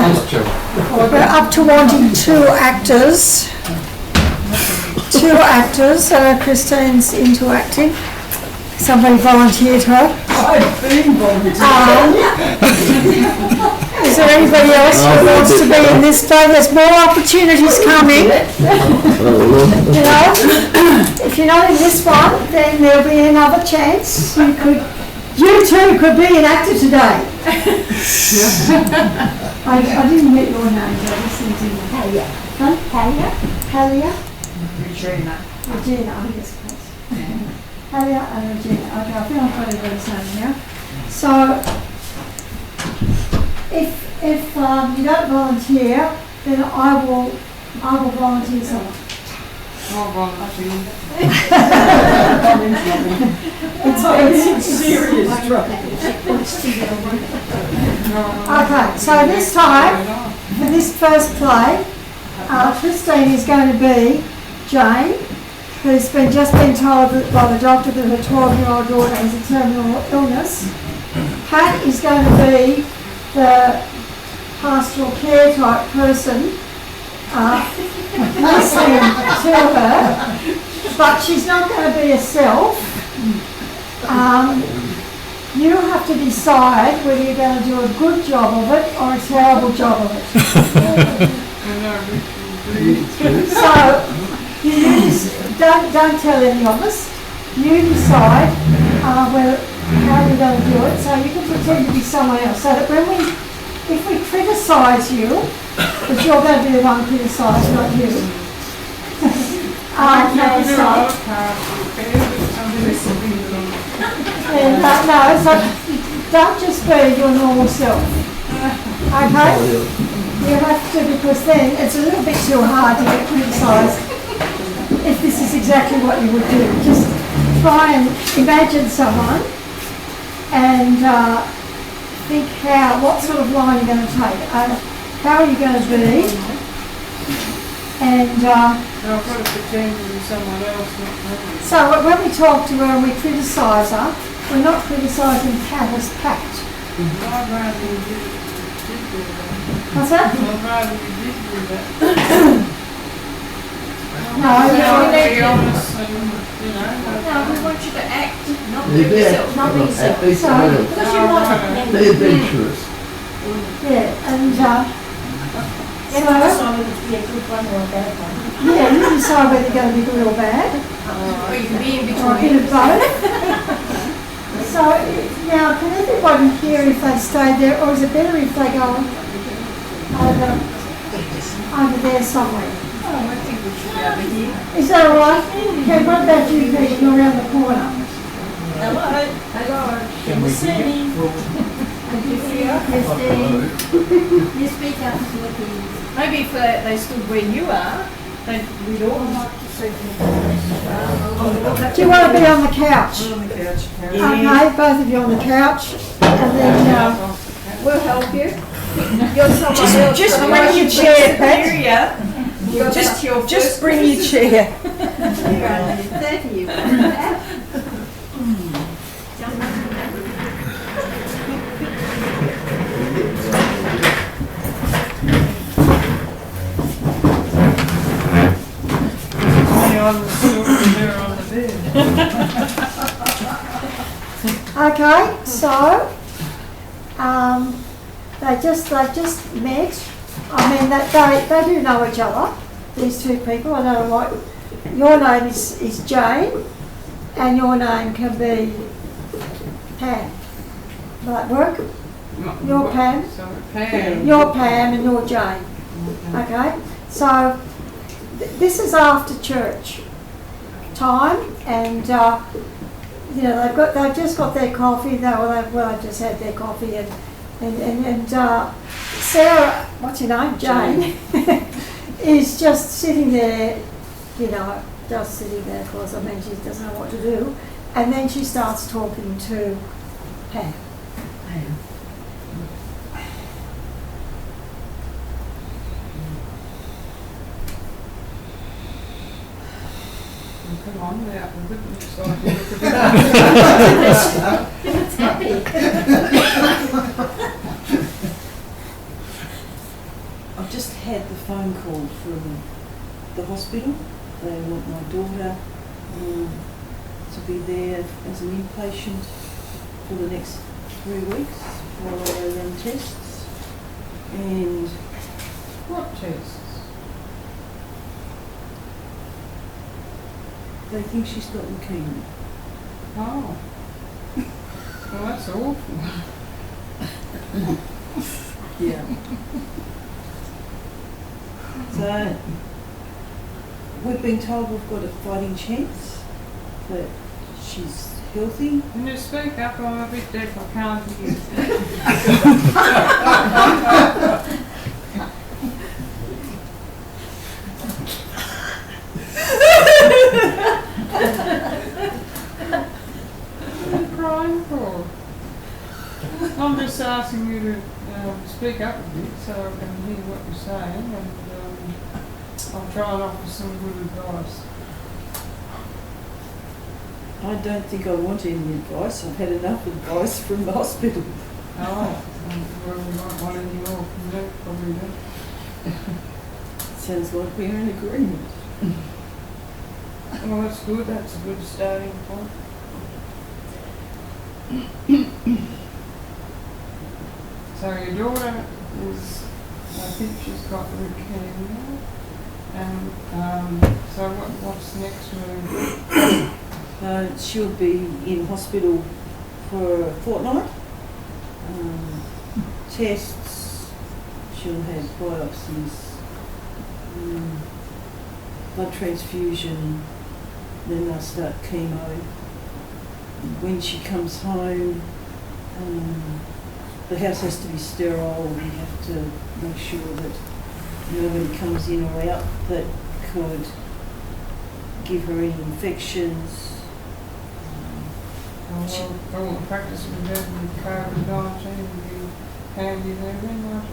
We're up to wanting two actors. Christine's into acting. Somebody volunteered her. I've been volunteered. Is there anybody else who wants to be in this play? There's more opportunities coming. You know, if you're not in this one, then there'll be another chance. You too could be an actor today. I didn't get your name. I just listened to you. Halia. Huh? Halia? Regina, I guess. Halia and Regina. Okay, I think I've got everybody's name now. So, if you don't volunteer, then I will volunteer someone. I'll volunteer. It's serious trouble. Okay, so this time, for this first play, Christine is going to be Jane, who's just been told by the doctor that her 12-year-old daughter has a terminal illness. Pat is going to be the pastoral care type person listening to her, but she's not going to be herself. You have to decide whether you're going to do a good job of it or a terrible job of it. So, don't tell any of us. You decide how you're going to do it. So you can pretend to be someone else. So that if we criticise you, that you're going to be the one criticised, not you. So don't just be your normal self. Okay? You have to, because then it's a little bit too hard to get criticised if this is exactly what you would do. Just try and imagine someone and think what sort of line you're going to take. How are you going to be? And I've got to pretend to be someone else, not me. So when we talk to her and we criticise her, we're not criticising Pat as Pat. I'd rather you did do that. What's that? I'd rather you did do that. No, Be honest and, you know. No, we want you to act, not be They're yourself. not be yourself. Because you want They're adventurous. Yeah, and You have to decide whether to be a good one or a bad one. yeah, you decide whether you're going to be good or bad, Or you can be in or a bit of between. both. So now, can everybody hear if they stay there, or is it better if they go over there somewhere? Oh, I think we should be over here. Is that all right? Okay, what about you, Peter? You're around the corner. Hello. Can we see me? You speak up to the kids. Maybe if they stood where you are, we'd all like to see them. Do you want to be on the couch? On the couch. Okay, both of you on the couch, and then We'll help you. You're someone else. Just so bring you your should chair, be Pat. superior. You're Just bring your chair. You're only 30, you On the sofa, they're on the bed. okay, so they just met. I mean, that they do know each other. These two people. I don't know what your name is Jane, and your name can be Pam. Will that work? You're Pam. So Pam. You're Pam, and you're Jane. Okay, so this is after church time, and they've just got their coffee. They've just had their coffee, and Sarah, what's your name, Jane, is just sitting there, just sitting there. Of course, I mean, she doesn't know what to do, and then she starts talking to Pam. Come on, without the witness side. It's happy. I've just had the phone call from the hospital. They want my daughter to be there as an inpatient for the next 3 weeks while they run tests. And What tests? they think she's got leukemia. Oh. Well, that's awful. Yeah. So we've been told we've got a fighting chance, that she's healthy. Can you speak up? I'm a bit deaf, I can't hear. What are you crying for? I'm just asking you to speak up a bit so I can hear what you're saying, and I'll try and offer some good advice. I don't think I want any advice. I've had enough advice from the hospital. Oh, well, we might want any more from that, probably do. Sounds like we're in agreement. Well, that's good. That's a good starting point. So your daughter is, I think she's got leukemia, and so what's next move? She'll be in hospital for a fortnight. Tests, she'll have biopsies, blood transfusion, then they'll start chemo. When she comes home, the house has to be sterile. We have to make sure that nobody comes in or out that could give her any infections. All the practice we did with COVID-19 would be handy there, wouldn't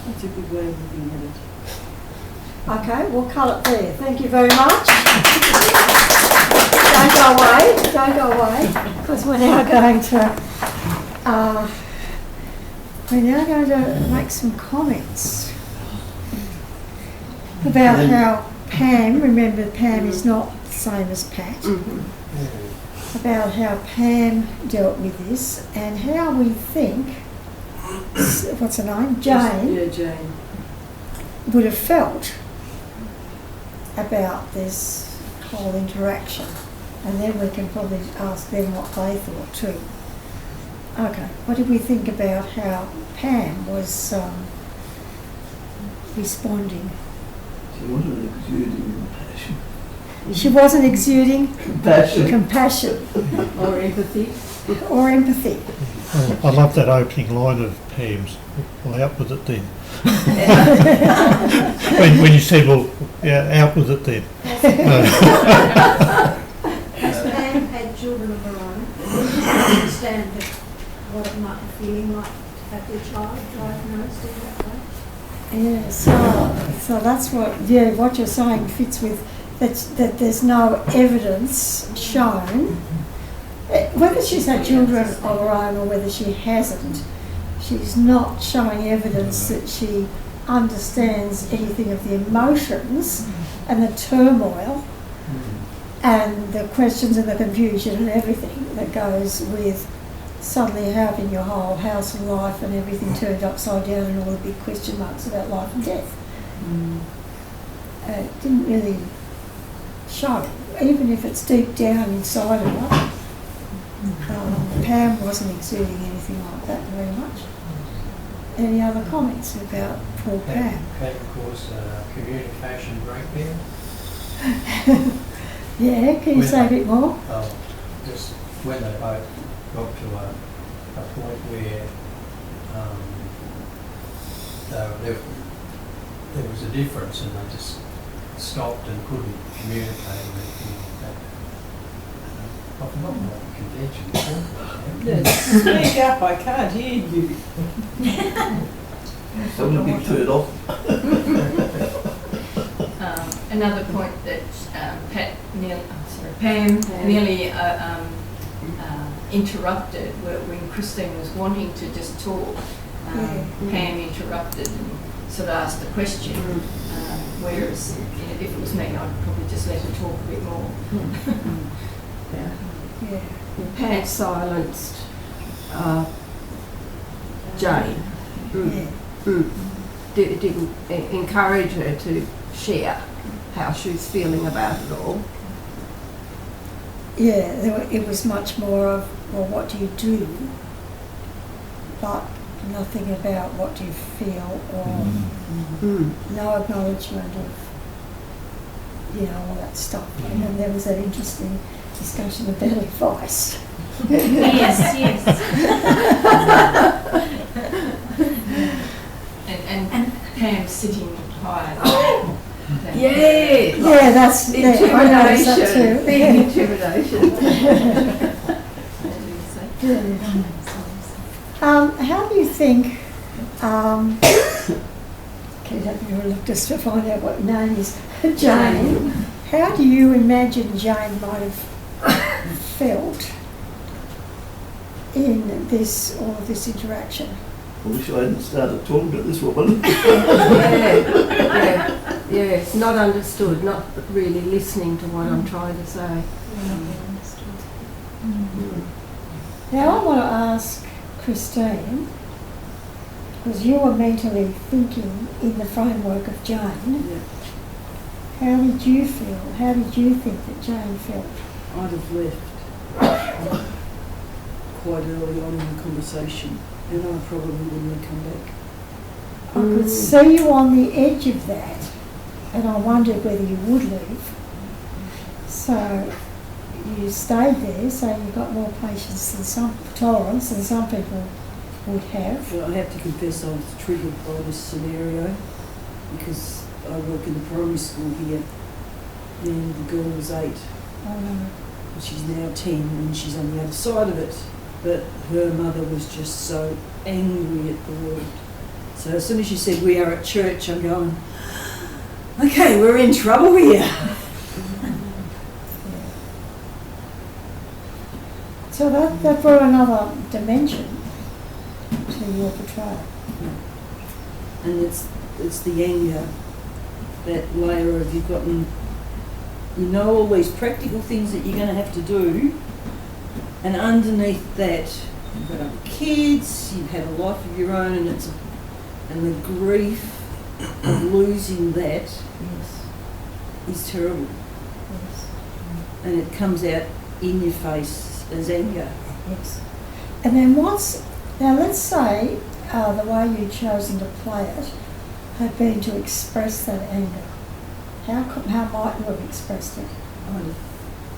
That's a good way of looking at it. Okay, we'll cut it there. Thank you very much. Don't go away, because we're now going to make some comments about how Pam, remember Pam is not the same as Pat, about how Pam dealt with this and how we think, what's her name, Jane, Yeah, Jane. would have felt about this whole interaction, and then we can probably ask them what they thought too. Okay, what did we think about how Pam was responding? She wasn't exuding compassion. She wasn't exuding compassion Or empathy. or empathy. Oh, I love that opening line of Pam's. Well, out with it then. when you said, well, yeah, out with it then. Has Pam had children of her own? Does she understand what it might be feeling like to have your child diagnosed in that way? Yeah, so that's what you're saying fits with that there's no evidence shown. Whether she's had children of her own or whether she hasn't, she's not showing evidence that she understands anything of the emotions and the turmoil and the questions and the confusion and everything that goes with suddenly having your whole house and life and everything turned upside down and all the big question marks about life and death. It didn't really show, even if it's deep down inside of her. Pam wasn't exuding anything like that very much. Any other comments about poor Pam? That caused communication breakdown. Yeah, can you say a bit more? Just when they both got to a point where there was a difference and they just stopped and couldn't communicate or anything like that. I've forgotten what the convention was. Speak up, I can't hear you. Someone be turned off. Another point that Pam nearly interrupted when Christine was wanting to just talk. Pam interrupted and sort of asked a question, whereas if it was me, I'd probably just let her talk a bit more. Pam silenced Jane. Didn't encourage her to share how she was feeling about it all. Yeah, it was much more of, well, what do you do? But nothing about what do you feel, or no acknowledgement of, all that stuff. And then there was that interesting discussion about advice. Yes. and Pam sitting higher. Yeah, that's intimidation. I noticed that too. Big intimidation. How do you think? Okay, let me look just to find out what your name is. Jane. How do you imagine Jane might have felt in all of this interaction? I wish I hadn't started talking to this woman. Yeah, not understood, not really listening to what I'm trying to say. Now I want to ask Christine, because you were mentally thinking in the framework of Jane, how did you feel? How did you think that Jane felt? I'd have left quite early on in the conversation, and I probably wouldn't have come back. I could see you on the edge of that, and I wondered whether you would leave. So you stayed there, so you got more patience than tolerance than some people would have. But I have to confess I was triggered by this scenario, because I work in the primary school here, and the girl was 8. Oh no. And she's now 10, and she's on the other side of it. But her mother was just so angry at the world. So as soon as she said, "We are at church," I'm going, okay, we're in trouble here. So that brought another dimension to your portrayal. And it's the anger, that layer of you've gotten, all these practical things that you're going to have to do, and underneath that you've got other kids, you've had a life of your own, and the grief of losing that is terrible. Yes. And it comes out in your face as anger. Yes. And then now let's say the way you'd chosen to play it had been to express that anger. How might you have expressed it? I'd have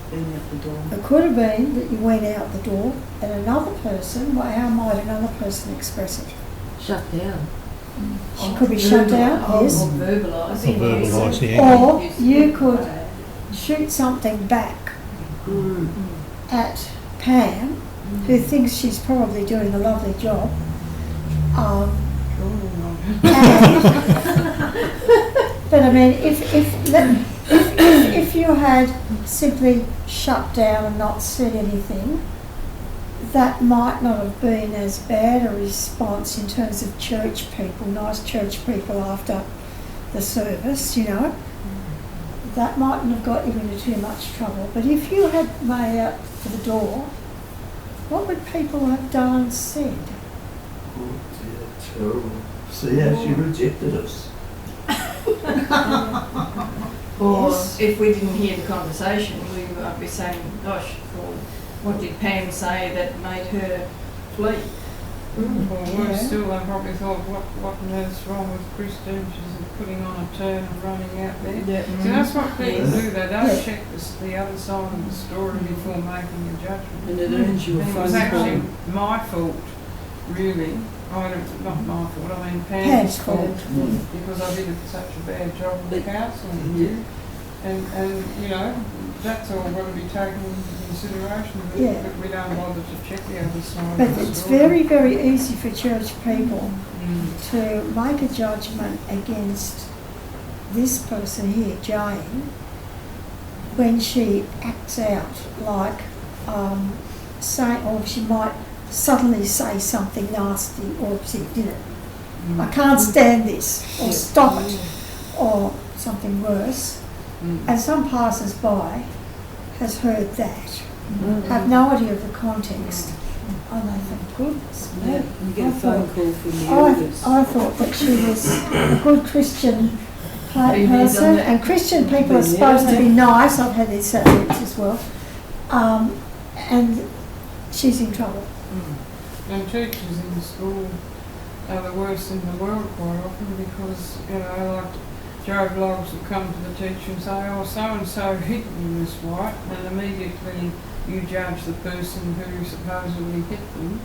been out the door. It could have been that you went out the door, and another person, how might another person express it? Shut down. She could be shut down, yes. Or verbalise. Or verbalise the anger. Or you could shoot something back at Pam, who thinks she's probably doing a lovely job. But I mean, if you had simply shut down and not said anything, that might not have been as bad a response in terms of church people, nice church people after the service, That mightn't have got you into too much trouble. But if you had made out for the door, what would people have done and said? Oh dear, terrible. See how she rejected us. Or Yes. if we didn't hear the conversation, we might be saying, gosh, well, what did Pam say that made her flee? Or worse still, I probably thought, what on earth's wrong with Christine? She's putting on a turn and running out there. Yeah. So that's what people Yes. do. They don't check the other side of the story before making a judgment. And it earns you a And it phone was actually call. my fault, really. Not my fault, I mean Pam's Pam's fault. fault, because I did such a bad job with counselling you. And that's all got to be taken into consideration, Yeah. but we don't bother to check the other side But of the it's story. very, very easy for church people to make a judgment against this person here, Jane, when she acts out like say, or she might suddenly say something nasty or say, you know, I can't stand this, or stop it, or something worse. And some passers-by has heard that, have no idea of the context. Oh, they think, goodness me. Yeah, you get a phone call from the I elders. thought that she was a good Christian Have you person, done that? and Christian people Been are supposed there, to be nice. I've had these subjects as well. And she's in trouble. And teachers in the school are the worst in the world quite often because, you know, like Joe Blogs will come to the teacher and say, oh, so-and-so hit you, Miss White, and immediately you judge the person who supposedly hit them.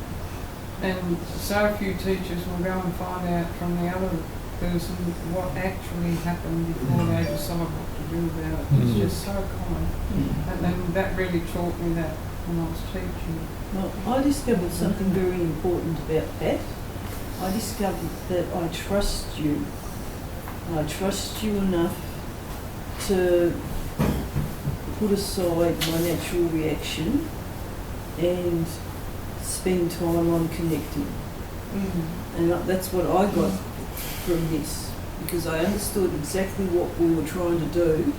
And so few teachers will go and find out from the other person what actually happened before they decide what to do about it. It's just so common. And then that really taught me that when I was teaching. Well, I discovered something very important about that. I discovered that I trust you. I trust you enough to put aside my natural reaction and spend time on connecting. And that's what I got from this, because I understood exactly what we were trying to do,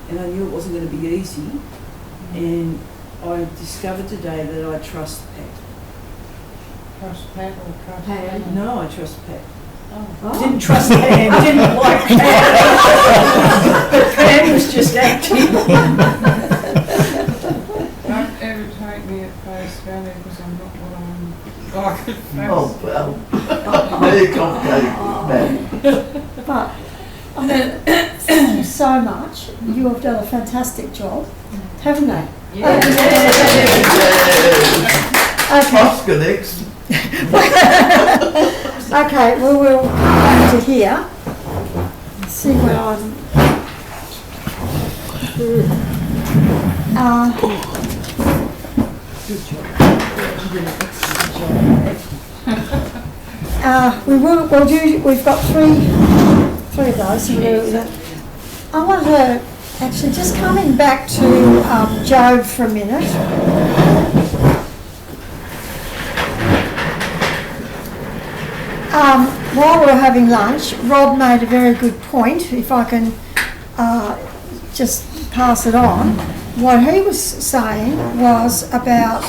and I knew it wasn't going to be easy. And I discovered today that I trust Pat. Trust Pat or trust Pam. Pam? No, I trust Pat. Oh. Didn't trust Pam, didn't like Pam. But Pam was just acting. Don't ever take me at face value because I'm not what I'm like at face. Oh, well, very complicated, man. But I mean, thank you so much. You have done a fantastic job, haven't they? Yeah. Okay. Oscar next. Okay, well, we'll come back to here. See where I'm. We've got three of those. So I want to actually just coming back to Job for a minute. While we were having lunch, Rob made a very good point, if I can just pass it on. What he was saying was about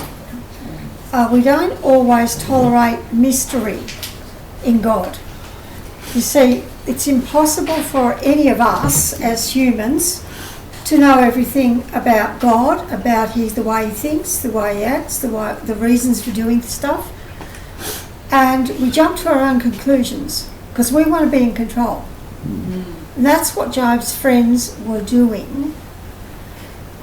we don't always tolerate mystery in God. You see, it's impossible for any of us as humans to know everything about God, about the way he thinks, the way he acts, the reasons for doing stuff. And we jump to our own conclusions because we want to be in control. And that's what Job's friends were doing.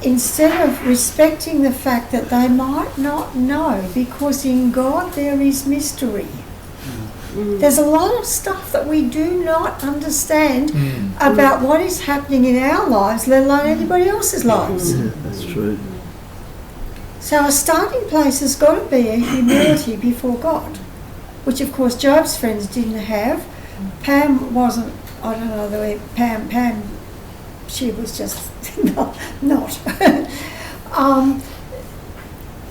Instead of respecting the fact that they might not know, because in God there is mystery. There's a lot of stuff that we do not understand about what is happening in our lives, let alone anybody else's lives. Yeah, that's true. So our starting place has got to be a humility before God, which of course Job's friends didn't have. Pam wasn't, I don't know the way, Pam, she was just not.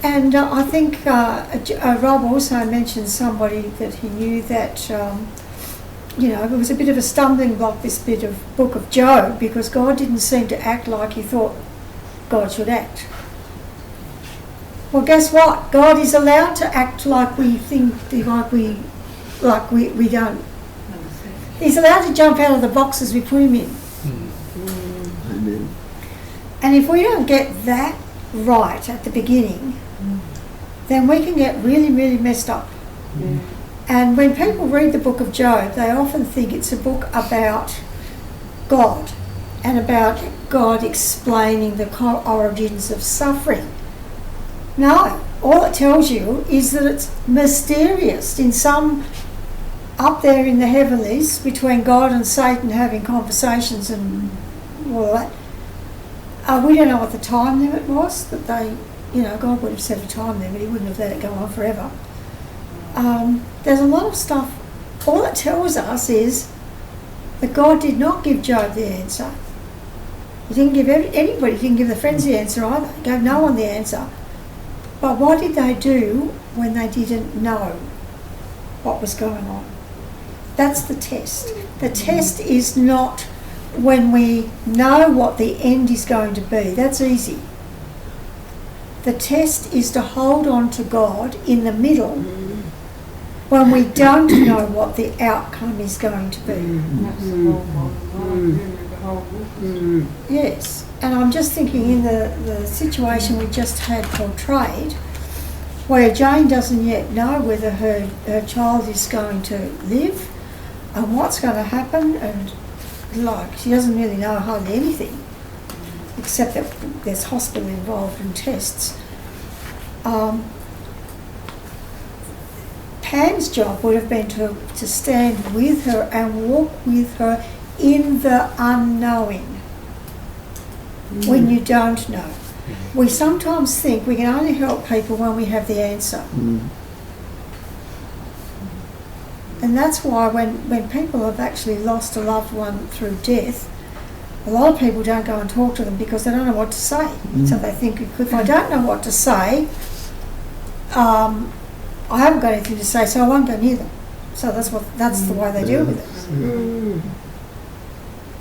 And I think Rob also mentioned somebody that he knew that, it was a bit of a stumbling block, this bit of book of Job, because God didn't seem to act like he thought God should act. Well, guess what? God is allowed to act like we think, like we don't. He's allowed to jump out of the boxes we put him in. Amen. And if we don't get that right at the beginning, then we can get really, really messed up. And when people read the book of Job, they often think it's a book about God and about God explaining the origins of suffering. No, all it tells you is that it's mysterious in some, up there in the heavenlies, between God and Satan having conversations and all that. We don't know what the time limit was that they, God would have set a time limit, he wouldn't have let it go on forever. There's a lot of stuff. All it tells us is that God did not give Job the answer. He didn't give anybody, he didn't give the friends the answer either. He gave no one the answer. But what did they do when they didn't know what was going on? That's the test. The test is not when we know what the end is going to be. That's easy. The test is to hold on to God in the middle when we don't know what the outcome is going to be. That's the whole bottom line, really, the whole book. Yes, and I'm just thinking in the situation we just had portrayed, where Jane doesn't yet know whether her child is going to live and what's going to happen, and like she doesn't really know hardly anything, except that there's hospital involved and tests. Pam's job would have been to stand with her and walk with her in the unknowing, when you don't know. We sometimes think we can only help people when we have the answer. And that's why when people have actually lost a loved one through death, a lot of people don't go and talk to them because they don't know what to say. So they think, if I don't know what to say, I haven't got anything to say, so I won't go near them. So that's the way they deal with it.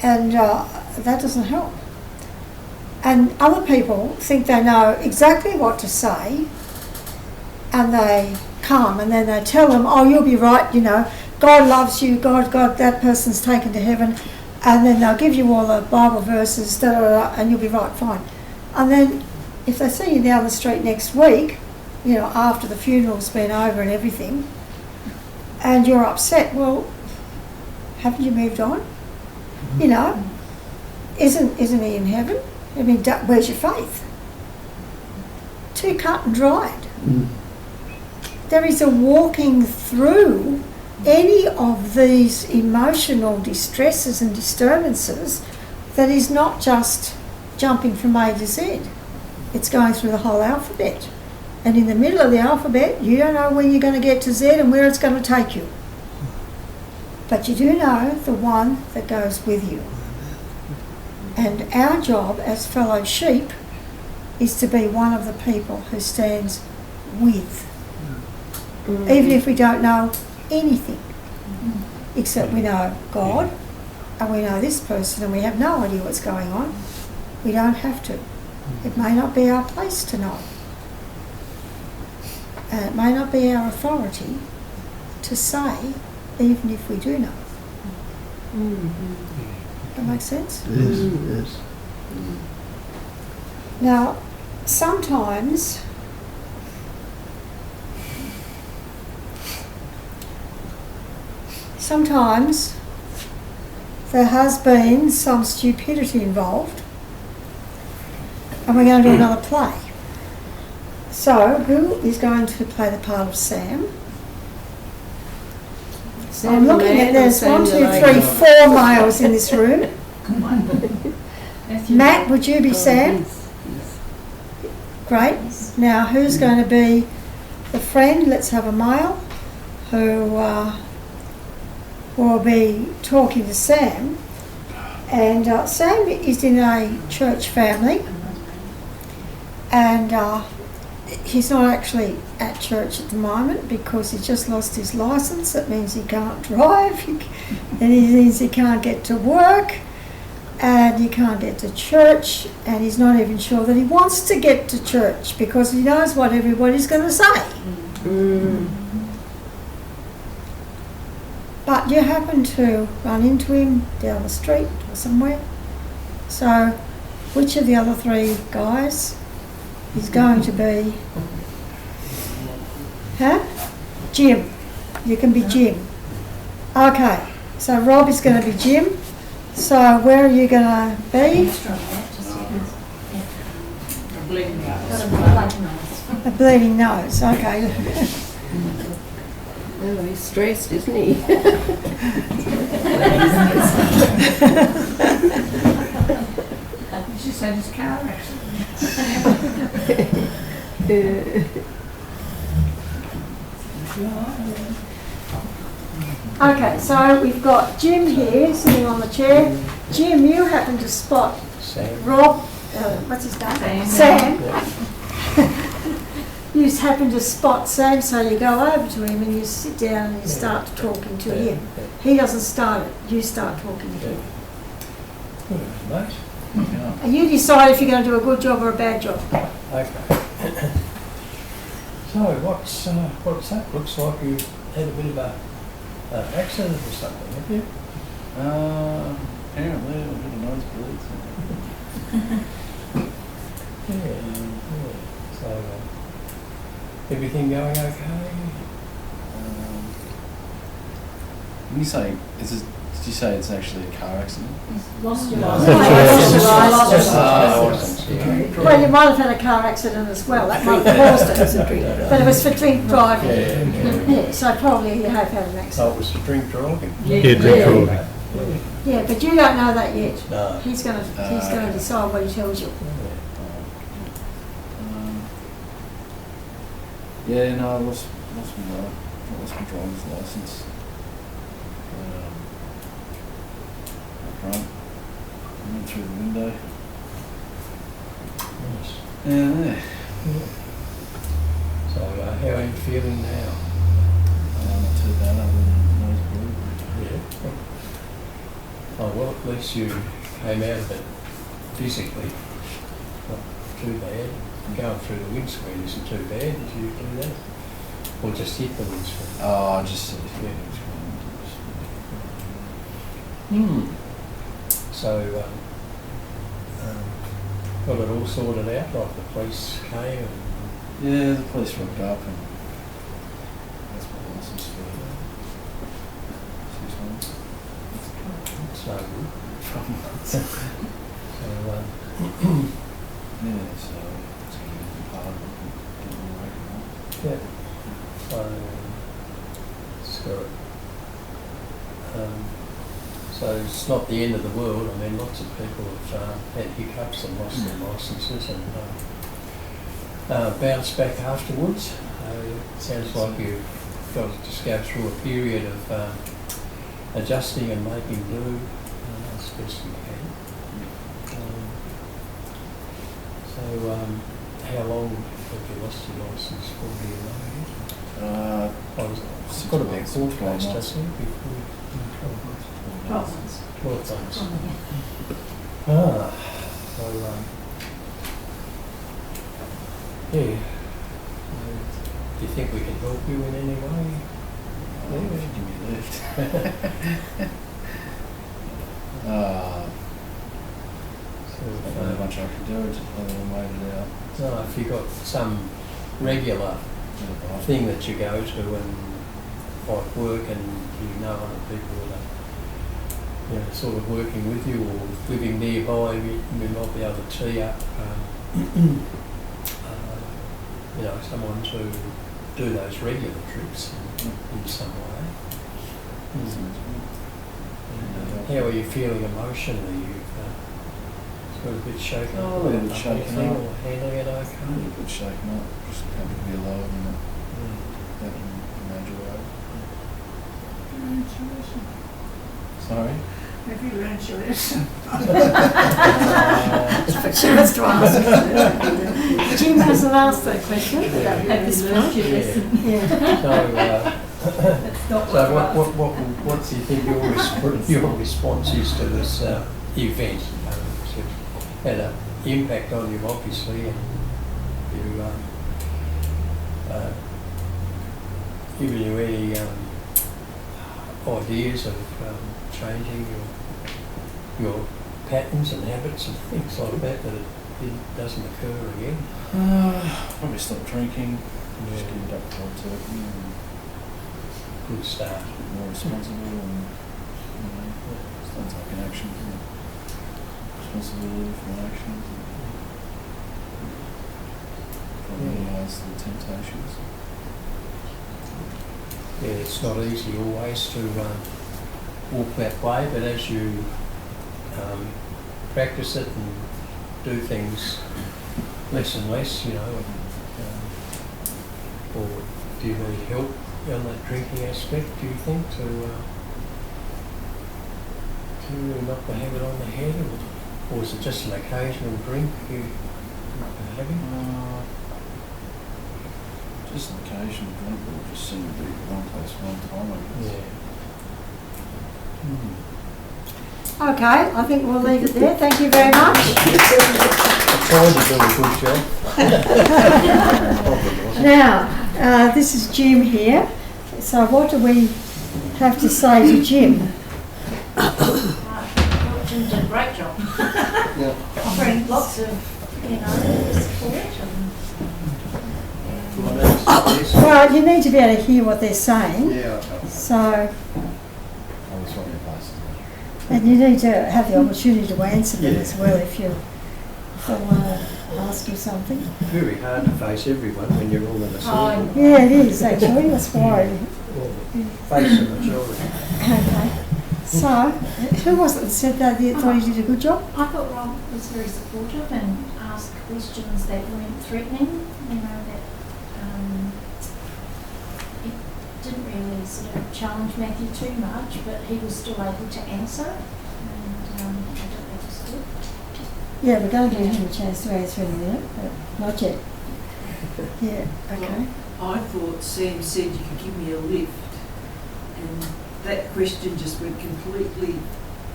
And that doesn't help. And other people think they know exactly what to say, and they come and then they tell them, oh, you'll be right, you know, God loves you, God, that person's taken to heaven, and then they'll give you all the Bible verses, and you'll be right, fine. And then if they see you down the street next week, you know, after the funeral's been over and everything, and you're upset, well, haven't you moved on? You know, isn't he in heaven? I mean, where's your faith? Too cut and dried. There is a walking through any of these emotional distresses and disturbances that is not just jumping from A to Z. It's going through the whole alphabet. And in the middle of the alphabet, you don't know when you're going to get to Z and where it's going to take you. But you do know the one that goes with you. And our job as fellow sheep is to be one of the people who stands with. Even if we don't know anything, except we know God and we know this person and we have no idea what's going on. We don't have to. It may not be our place to know. And it may not be our authority to say, even if we do know. That makes sense? Yes. Now, sometimes there has been some stupidity involved, and we're going to do another play. So, who is going to play the part of Sam? So I'm looking at, there's 1, 2, 3, 4 males in this room. Matt, would you be Sam? Great. Now, who's going to be the friend? Let's have a male who will be talking to Sam. And Sam is in a church family, and he's not actually at church at the moment because he's just lost his licence. That means he can't drive, and it means he can't get to work, and he can't get to church, and he's not even sure that he wants to get to church because he knows what everybody's going to say. But you happen to run into him down the street or somewhere. So which of the other 3 guys is going to be? Jim. You can be Jim. Okay, so Rob is going to be Jim. So where are you going to be? A bleeding nose, okay. Oh, he's stressed, isn't he? She said his car accident. Okay, so we've got Jim here sitting on the chair. Jim, you happen to spot Rob, what's his name? Sam. you happen to spot Sam, so you go over to him and you sit down and you start talking to him. He doesn't start it, you start talking to him. Good, mate. Yeah. And you decide if you're going to do a good job or a bad job. Okay. So what's that? Looks like you had a bit of a accident or something, have you? Apparently, a bit of nosebleed. Yeah. So everything going okay? When you say, did you say it's actually a car accident? Lost your No. license. Well, you might have had a car accident as well, that might have caused it. But it was for drink driving. Yeah, so probably you have had an Oh, accident. it was for drink driving? Yeah, drink driving. Yeah, but you don't know that yet. No. He's going to decide what he tells you. Yeah, no, I lost my driver's license. Up front. I went through the window. Nice. Yeah. So how are you feeling now? Not too bad, other than nosebleed. Yeah. Oh, well, at least you came out of it physically. Not too bad. Going through the windscreen isn't too bad. Did you do that? Or just hit the windscreen? Oh, just So, got it all sorted out, like the police came and... yeah, the police rocked up and that's my license for 6 months. So good. So, Yeah, so it's going to be hard getting away from that. yeah. So it's not the end of the world. I mean, lots of people have had hiccups and lost their licences and bounced back afterwards. It sounds like you've got to just go through a period of adjusting and making do as best you can. How long have you lost your licence for? Do you know? It's got to be a court case, doesn't it? 12 months. 12 months. So, yeah. Do you think we can help you in any way? Give me a lift. So, Not really much I can do, just let them wait it out. no, if you've got some regular thing that you go to and like work and you know other people that are sort of working with you or living nearby, we might be able to tee up someone to do those regular trips in some way. How are you feeling emotionally? You've got a bit shaken up. A little bit shaken up. Or handling it okay? A little bit shaken up, just happy to be alive and not that major way. Sorry? Have you learned your lesson? But she has to ask. Jim hasn't asked that question. Have this learned your lesson? Yeah. So what do you think your response is to this event? It's had an impact on you, obviously, and you given you any ideas of changing your patterns and habits and things like that it doesn't occur again? Probably stop drinking, just give it up cold turkey and Good start. more responsible and start taking action. Responsibility for my actions. Probably minimize the temptations. Yeah, it's not easy always to walk that way, but as you practice it and do things less and less, or do you need help on that drinking aspect, do you think, to knock the habit on the head, or is it just an occasional drink you're having? just an occasional drink will just seem to be one place one time, I guess. Yeah. Okay, I think we'll leave it there. Thank you very much. Trying to do a good job. Now, this is Jim here. So what do we have to say to Jim? Jim did a great job. Offering lots of, support Well, you need to be able to hear what they're saying. Yeah, So, I was from your place. and you need to have the opportunity to answer them as well if they want to ask you something. Very hard to face everyone when you're all in a circle. Yeah, it is actually. That's why. Facing the children. Okay. So, who was it that said that they thought he did a good job? I thought Rob was very supportive and asked questions that weren't threatening, that it didn't really sort of challenge Matthew too much, but he was still able to answer, and I think that was good. Yeah, we're going to give him a chance to answer in a minute, but not yet. Yeah, okay. I thought Sam said you could give me a lift, and that question just went completely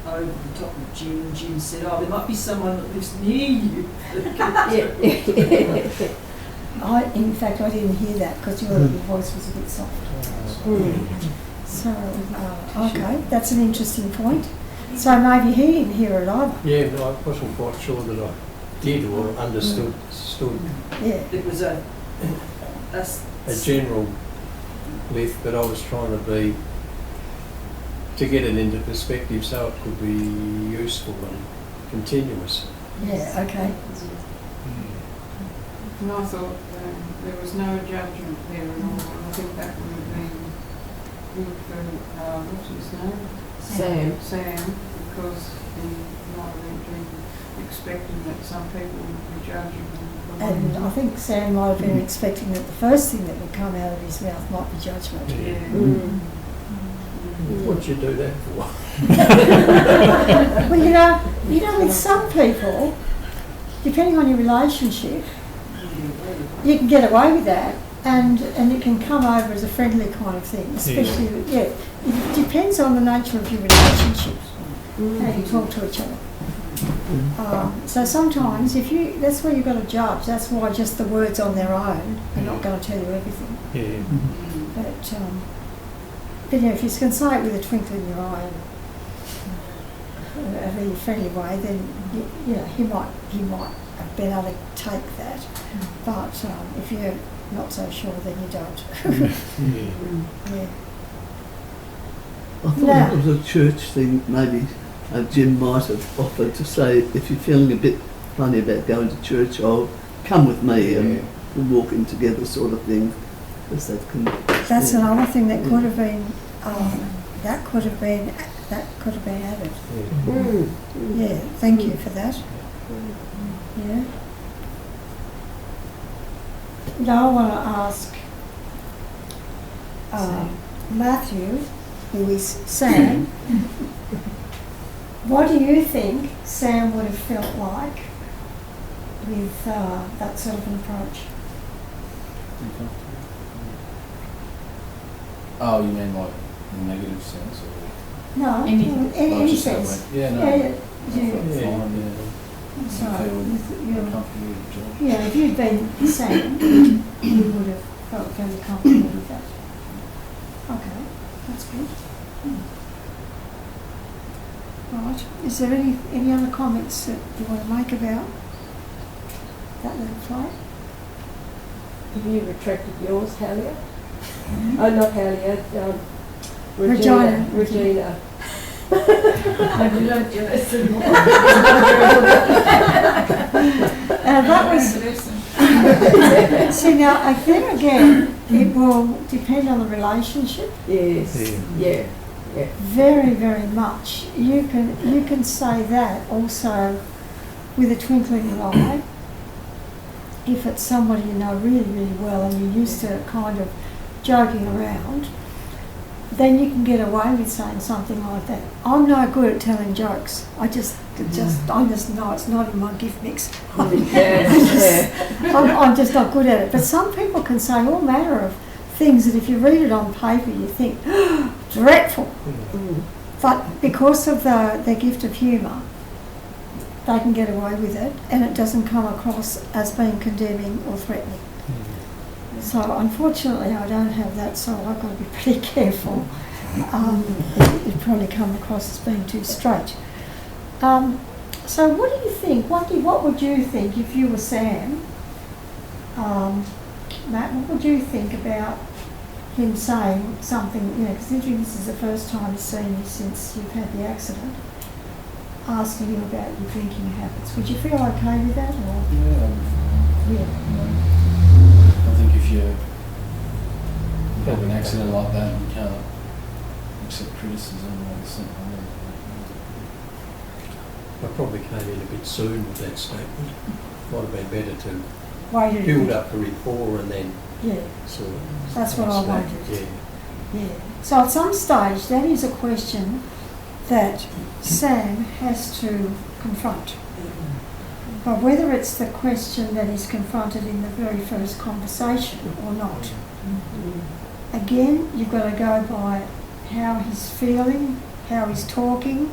over the top of Jim, and Jim said, oh, there might be someone that lives near you. In fact, I didn't hear that because your voice was a bit soft. So, okay, that's an interesting point. So maybe he didn't hear it either. Yeah, no, I wasn't quite sure that I did or understood. Yeah. It was a general lift, but I was trying to get it into perspective so it could be useful and continuous. Yeah, okay. And I thought there was no judgment there at all. I think that would have been good for, what's his name? Sam, because he might have been expecting that some people would be judging him. And I think Sam might have been expecting that the first thing that would come out of his mouth might be judgment. Yeah. What'd you do that for? Well, with some people, depending on your relationship, you can get away with that, and it can come over as a friendly kind of thing. Especially, it depends on the nature of your relationship, how you talk to each other. So sometimes, that's where you've got to judge. That's why just the words on their own are not going to tell you everything. Yeah. But if you can say it with a twinkle in your eye and a really friendly way, then he might have been able to take that. But if you're not so sure, then you don't. Yeah. I thought it was a church thing, maybe Jim might have offered to say, if you're feeling a bit funny about going to church, come with me and we'll walk in together sort of thing. That's another thing that could have been that could have been added. Yeah, thank you for that. Yeah. Now I want to ask Matthew, who is Sam, what do you think Sam would have felt like with that sort of an approach? Oh, you mean like in a negative sense? Or? No, in any sense. Yeah, no. So, Yeah, if you'd been Sam, you would have felt very comfortable with that. Okay, that's good. Right, is there any other comments that you want to make about that little flight? Have you retracted yours, Halia? Oh, not Halia, Regina. I've learned your lesson more. That was. See now, there again, it will depend on the relationship. Yes. Yeah. Very, very much. You can say that also with a twinkling eye. If it's somebody you know really, really well and you're used to kind of joking around, then you can get away with saying something like that. I'm no good at telling jokes. I just I just know it's not in my gift mix. Yeah. I'm just not good at it. But some people can say all manner of things that if you read it on paper, you think, dreadful. But because of their gift of humour, they can get away with it, and it doesn't come across as being condemning or threatening. So unfortunately I don't have that, so I've got to be pretty careful. It'd probably come across as being too straight. So what do you think? What would you think if you were Sam? Matt, what would you think about him saying something, considering this is the first time he's seen you since you've had the accident, asking you about your drinking habits? Would you feel okay with that? Or? Yeah. I think if you have an accident like that and you can't accept criticism or something, I probably came in a bit soon with that statement. Might have been better to Waited build up the rapport and then Yeah. sort of... That's what I wanted. Yeah. Yeah. So at some stage, that is a question that Sam has to confront. But whether it's the question that is confronted in the very first conversation or not, again, you've got to go by how he's feeling, how he's talking,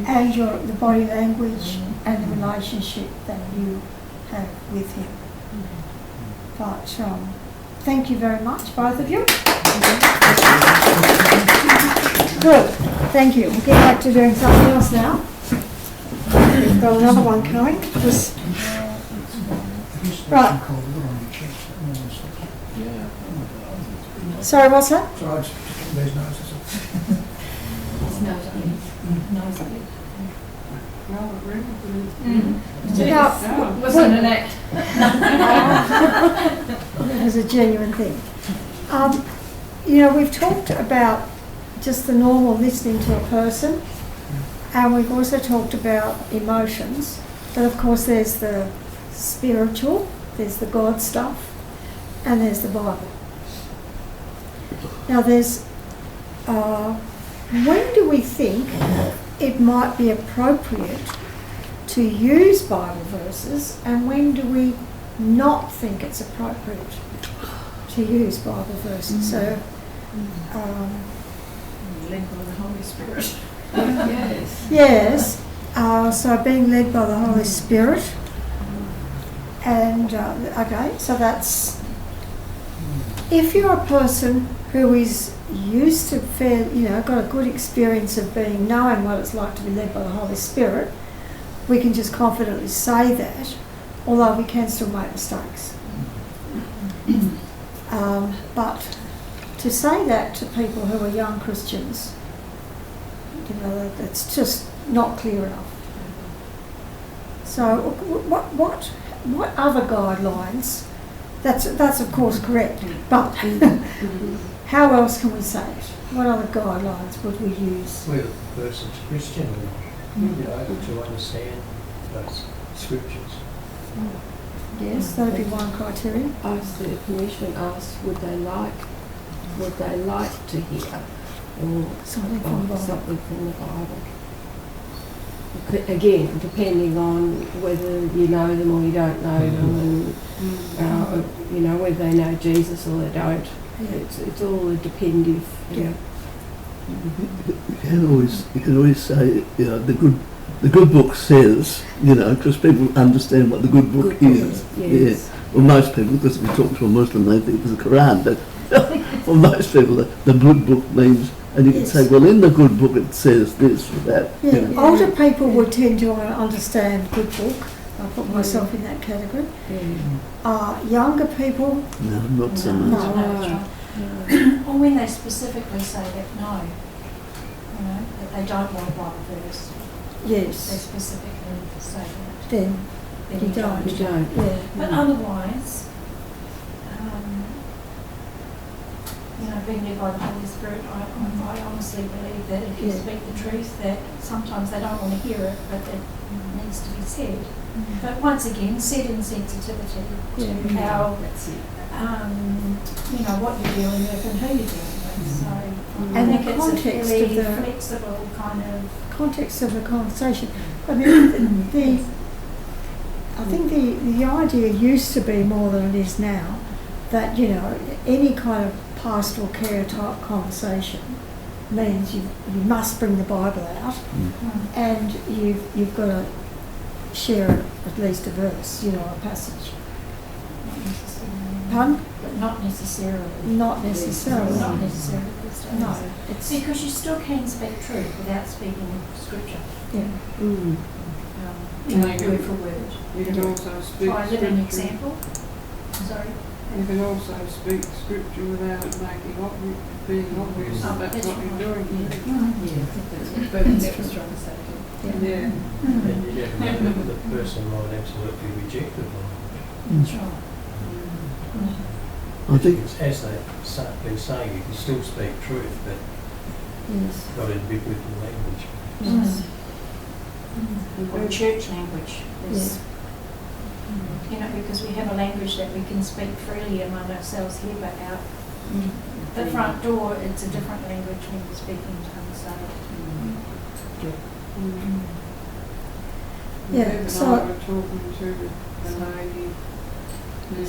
and the body language and the relationship that you have with him. But thank you very much, both of you. Good, thank you. We'll get back to doing something else now. We've got another one coming. Right. Sorry, what's that? It wasn't an act. It was a genuine thing. We've talked about just the normal listening to a person, and we've also talked about emotions. But of course there's the spiritual, there's the God stuff, and there's the Bible. Now there's, when do we think it might be appropriate to use Bible verses, and when do we not think it's appropriate to use Bible verses? So, Led by the Holy Spirit. Yes. So being led by the Holy Spirit, and okay, so that's if you're a person who is used to got a good experience of knowing what it's like to be led by the Holy Spirit, we can just confidently say that, although we can still make mistakes. But to say that to people who are young Christians, that's just not clear enough. So what other guidelines? That's of course correct, but how else can we say it? What other guidelines would we use? Whether the person's Christian or able to understand those scriptures. Yes, that would be one criterion. Ask their permission, ask would they like to hear or Something from the Bible. something from the Bible. Again, depending on whether you know them or you don't know them, and whether they know Jesus or they don't. Yeah. It's all a dependive. Yeah. You can always say, the good book says, because people understand what the good book is. Yes. Yeah. Well, most people, because we talk to a Muslim, they think it's the Quran, but for most people, the good book means, and you can say, well, in the good book it says this or that. Yeah. Older people would tend to understand good book. I put myself in that category. Younger people, No, not so much. no. Or when they specifically say that no, that they don't want a Bible verse, they Yes, specifically say that. then Then you don't. You don't. Yeah. But otherwise, being led by the Holy Spirit, I honestly believe that if you Yeah. speak the truth, that sometimes they don't want to hear it, but it needs to be said. But once again, said in sensitivity to how, what you're dealing with and who you're dealing with. So I And think the it's a context fairly of the- flexible kind of context of the conversation. I mean, I think the idea used to be more than it is now that, you know, any kind of pastoral care type conversation means you must bring the Bible out and you've got to share at least a verse, you know, a passage. Pardon? But not necessarily. Not necessarily. Not necessarily. No, it's Because you still can speak truth without speaking scripture. yeah. You know, word for word. You can also speak Try a living scripture. example. Sorry. You can also speak scripture without it being obvious Oh, that that's what right. you're doing. That was trying to say too. Yeah. And you never know that the person might absolutely reject the Bible. That's right. I think As they've been saying, you can still speak truth, but Yes. not in biblical language. Yes. Or church language. There's, you know, because we have a language that we can speak freely among ourselves here, but out the front door, it's a different language when we're speaking to ourselves. Yeah, Deb and so- I were talking to a lady who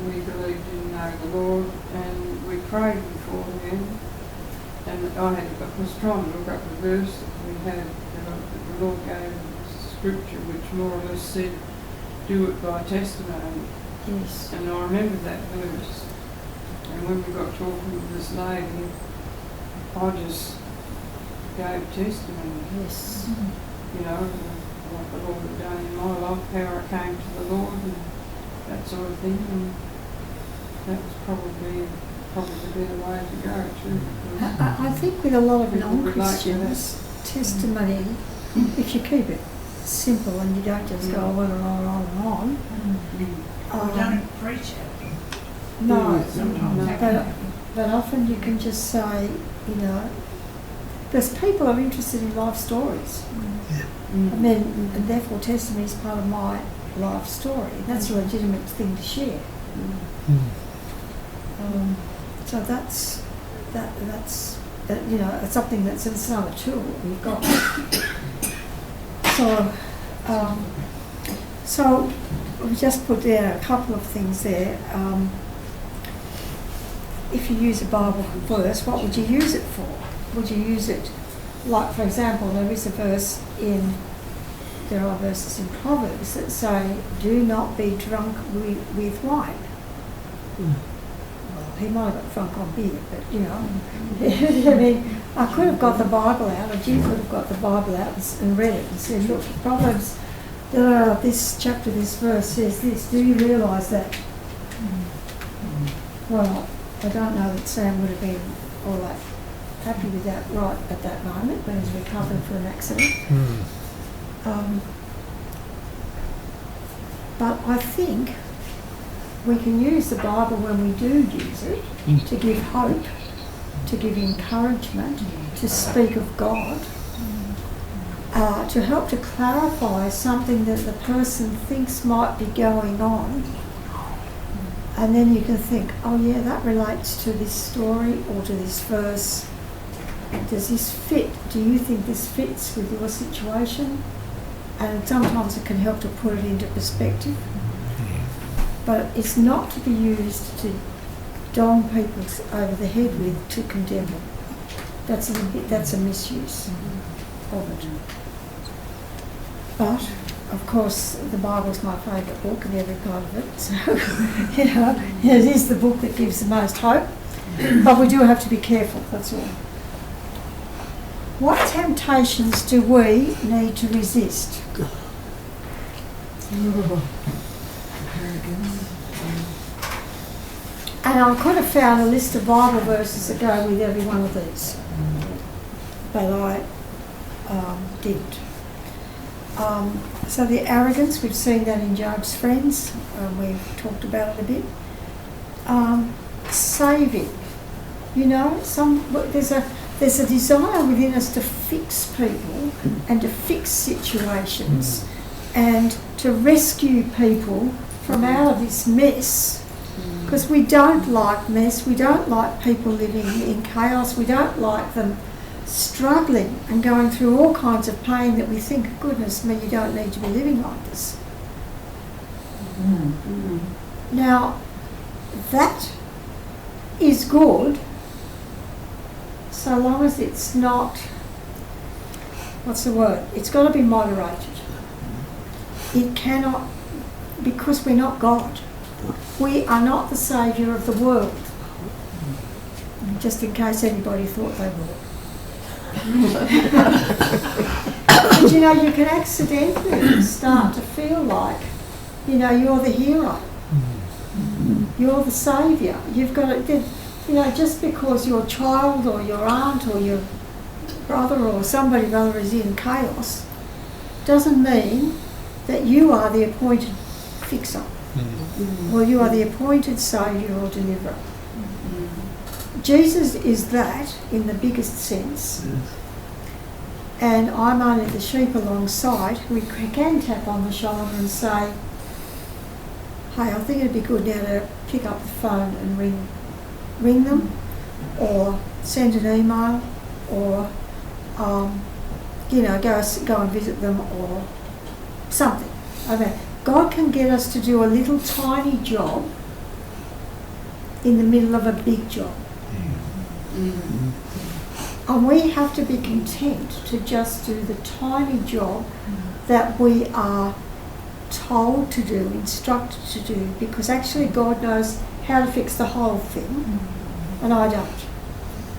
we believed didn't know the Lord, and we prayed before him, and I was trying to look up the verse that we had, that the Lord gave us scripture which more or less said, do it by testimony. Yes. And I remember that verse. And when we got talking with this lady, I just gave testimony, Yes. you know, what the Lord had done in my life, how I came to the Lord and that sort of thing. And that was probably the better way to go too. because I think with a lot of people relate to non-Christians, testimony, if you keep it simple and you don't just go on and on and on and on, We don't preach it. no, Sometimes. but often you can just say, you know, because people are interested in life stories. I mean, and therefore testimony is part of my life story. That's a legitimate thing to share. So that's you know, it's something that's another tool we've got. So we just put down a couple of things there. If you use a Bible verse, what would you use it for? Would you use it, like for example, there are verses in Proverbs that say, do not be drunk with wine. Well, he might have got drunk on beer, but you know, I mean, I could have got the Bible out, or you could have got the Bible out and read it and said, look, Proverbs, this chapter, this verse says this. Do you realise that? Well, I don't know that Sam would have been all that happy with that right at that moment when he's recovering from an accident. But I think we can use the Bible when we do use it to give hope, to give encouragement, to speak of God, to help to clarify something that the person thinks might be going on. And then you can think, oh yeah, that relates to this story or to this verse. Does this fit? Do you think this fits with your situation? And sometimes it can help to put it into perspective. But it's not to be used to dong people over the head with to condemn them. That's a misuse of it. But of course, the Bible's my favourite book and every part of it. So, you know, it is the book that gives the most hope. But we do have to be careful, that's all. What temptations do we need to resist? And I could have found a list of Bible verses that go with every one of these. But I didn't. So the arrogance, we've seen that in Job's friends. We've talked about it a bit. Saving. You know, there's a desire within us to fix people and to fix situations and to rescue people from out of this mess. Because we don't like mess, we don't like people living in chaos, we don't like them struggling and going through all kinds of pain that we think, goodness me, you don't need to be living like this. Now, that is good so long as it's not, what's the word? It's got to be moderated. It cannot, because we're not God. We are not the saviour of the world. Just in case anybody thought they were. But you know, you can accidentally start to feel like, you know, you're the hero. You're the saviour. You've got to, you know, just because your child or your aunt or your brother or somebody or other is in chaos doesn't mean that you are the appointed fixer. Or you are the appointed saviour or deliverer. Jesus is that in the biggest sense. And I'm only the sheep alongside. We can tap on the shoulder and say, hey, I think it'd be good now to pick up the phone and ring them, or send an email, or you know, go and visit them, or something. I mean, God can get us to do a little tiny job in the middle of a big job. And we have to be content to just do the tiny job that we are told to do, instructed to do, because actually God knows how to fix the whole thing, and I don't.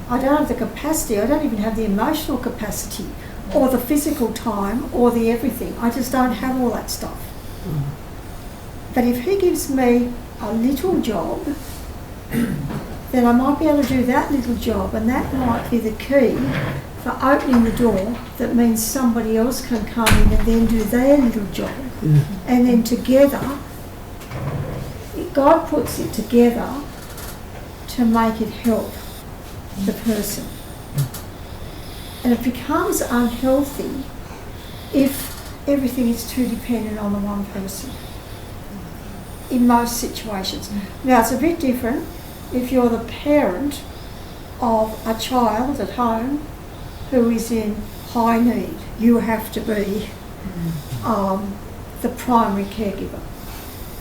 I don't have the capacity, I don't even have the emotional capacity, or the physical time, or the everything. I just don't have all that stuff. But if He gives me a little job, then I might be able to do that little job, and that might be the key for opening the door that means somebody else can come in and then do their little job. And then together, God puts it together to make it help the person. And it becomes unhealthy if everything is too dependent on the one person in most situations. Now, it's a bit different if you're the parent of a child at home who is in high need. You have to be the primary caregiver,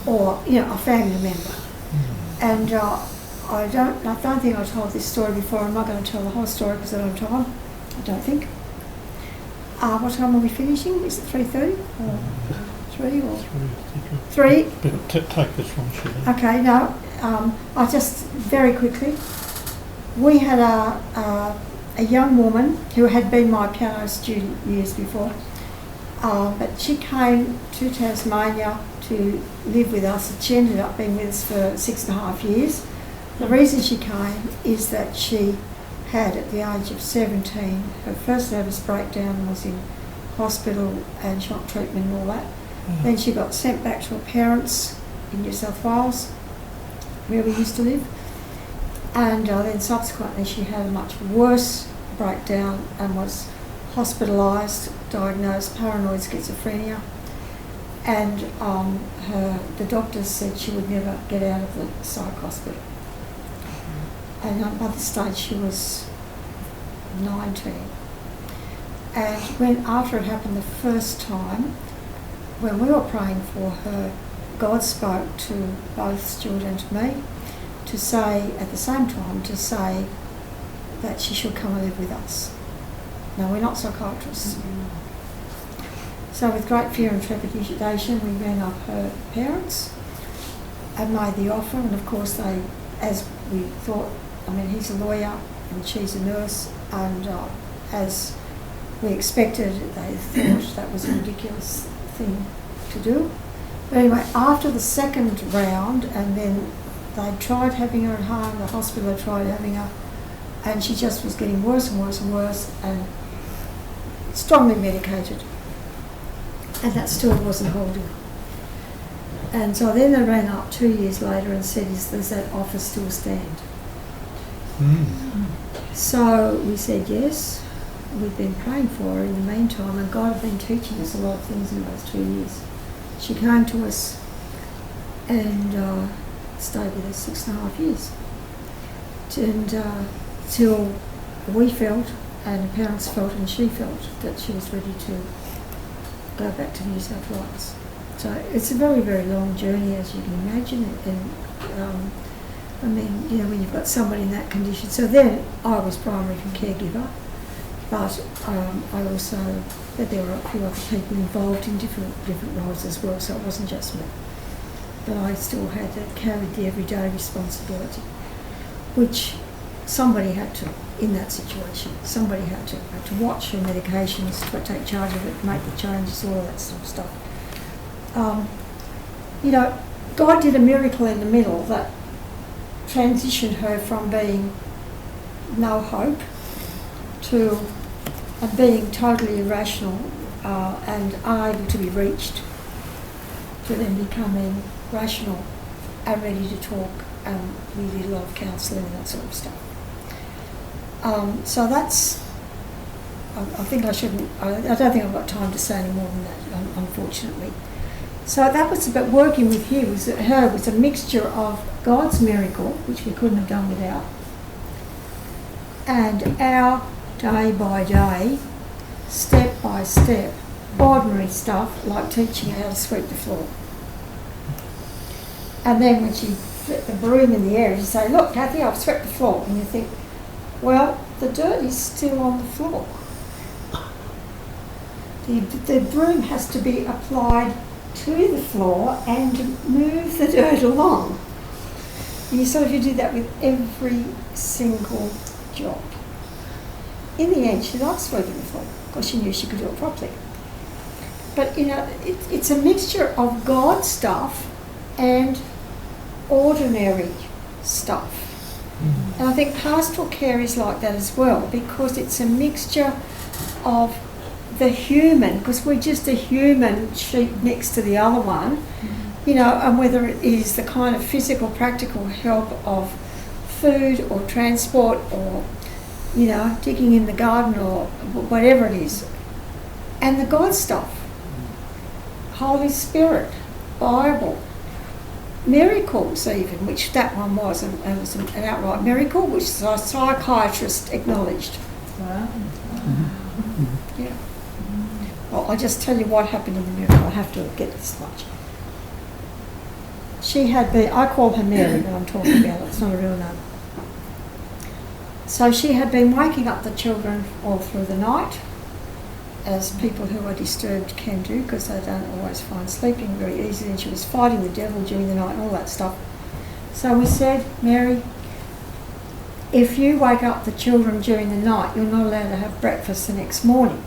or, you know, a family member. And I don't think I told this story before. I'm not going to tell the whole story because I don't have time. I don't think. What time are we finishing? Is it 3:30 or 3 or 3? But take this one, Shirley. Okay, no. I just very quickly. We had a young woman who had been my piano student years before, but she came to Tasmania to live with us, and she ended up being with us for 6.5 years. The reason she came is that she had, at the age of 17, her first nervous breakdown, and was in hospital and shock treatment and all that. Then she got sent back to her parents in New South Wales, where we used to live, and then subsequently she had a much worse breakdown and was hospitalised, diagnosed paranoid schizophrenia, and the doctors said she would never get out of the psych hospital. And by this stage she was 19. And when, after it happened the first time, when we were praying for her, God spoke to both Stuart and to me to say, at the same time, to say that she should come and live with us. Now, we're not psychiatrists. So with great fear and trepidation, we rang up her parents and made the offer, and of course they, as we thought, I mean, he's a lawyer and she's a nurse, and as we expected, they thought that was a ridiculous thing to do. But anyway, after the second round, and then they tried having her at home, the hospital tried having her, and she just was getting worse and worse and worse, and strongly medicated. And that still wasn't holding her. And so then they rang up 2 years later and said, does that offer still stand? So we said yes. We'd been praying for her in the meantime, and God had been teaching us a lot of things in those 2 years. She came to us and stayed with us 6.5 years. And till we felt, and her parents felt and she felt that she was ready to go back to New South Wales. So it's a very, very long journey, as you can imagine, and I mean, you know, when you've got somebody in that condition. So then I was primary caregiver, but I also, there were a few other people involved in different roles as well, so it wasn't just me. But I still had to carry the everyday responsibility, which somebody had to, in that situation. Somebody had to watch her medications, to take charge of it, make the changes, all of that sort of stuff. You know, God did a miracle in the middle that transitioned her from being no hope to being totally irrational and unable to be reached, to then becoming rational and ready to talk. We did a lot of counselling and that sort of stuff. So that's, I think I shouldn't, I don't think I've got time to say any more than that, unfortunately. So that was about working with her was a mixture of God's miracle, which we couldn't have done without, and our day by day, step by step, ordinary stuff like teaching her how to sweep the floor. And then when she flipped the broom in the air, you say, "Look, Kathy, I've swept the floor." And you think, well, the dirt is still on the floor. The broom has to be applied to the floor and move the dirt along. And you do that with every single job. In the end, she liked sweeping the floor because she knew she could do it properly. But you know, it's a mixture of God stuff and ordinary stuff. Mm-hmm. And I think pastoral care is like that as well, because it's a mixture of the human, because we're just a human sheep next to the other one, you know, and whether it is the kind of physical, practical help of food or transport or, you know, digging in the garden or whatever it is. And the God stuff, Holy Spirit, Bible, miracles even, which that one was, and it was an outright miracle, which the psychiatrist acknowledged. Wow. Yeah. Well, I'll just tell you what happened in the miracle. I have to get this much. She had been, I call her Mary when I'm talking about it, it's not a real name. So she had been waking up the children all through the night, as people who are disturbed can do, because they don't always find sleeping very easy, and she was fighting the devil during the night and all that stuff. So we said, "Mary, if you wake up the children during the night, you're not allowed to have breakfast the next morning."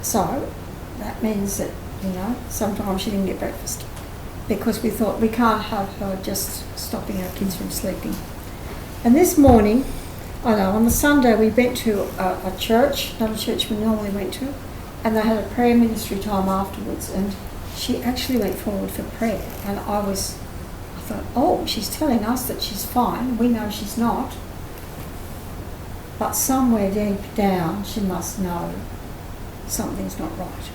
So that means that, you know, sometimes she didn't get breakfast, because we thought we can't have her just stopping our kids from sleeping. And this morning, on the Sunday we went to a church, another church we normally went to, and they had a prayer ministry time afterwards, and she actually went forward for prayer. And I thought, oh, she's telling us that she's fine, we know she's not, but somewhere deep down she must know something's not right.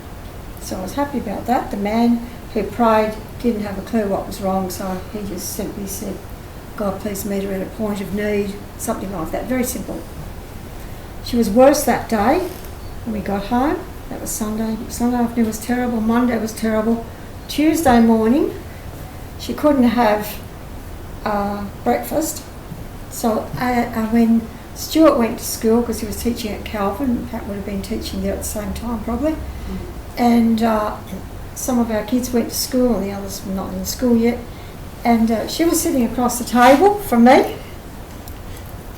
So I was happy about that. The man who prayed didn't have a clue what was wrong, so he just simply said, "God, please meet her at a point of need," something like that, very simple. She was worse that day when we got home. That was Sunday. Sunday afternoon was terrible, Monday was terrible. Tuesday morning, she couldn't have breakfast. So when Stuart went to school, because he was teaching at Calvin, Pat would have been teaching there at the same time probably, and some of our kids went to school and the others were not in school yet, and she was sitting across the table from me.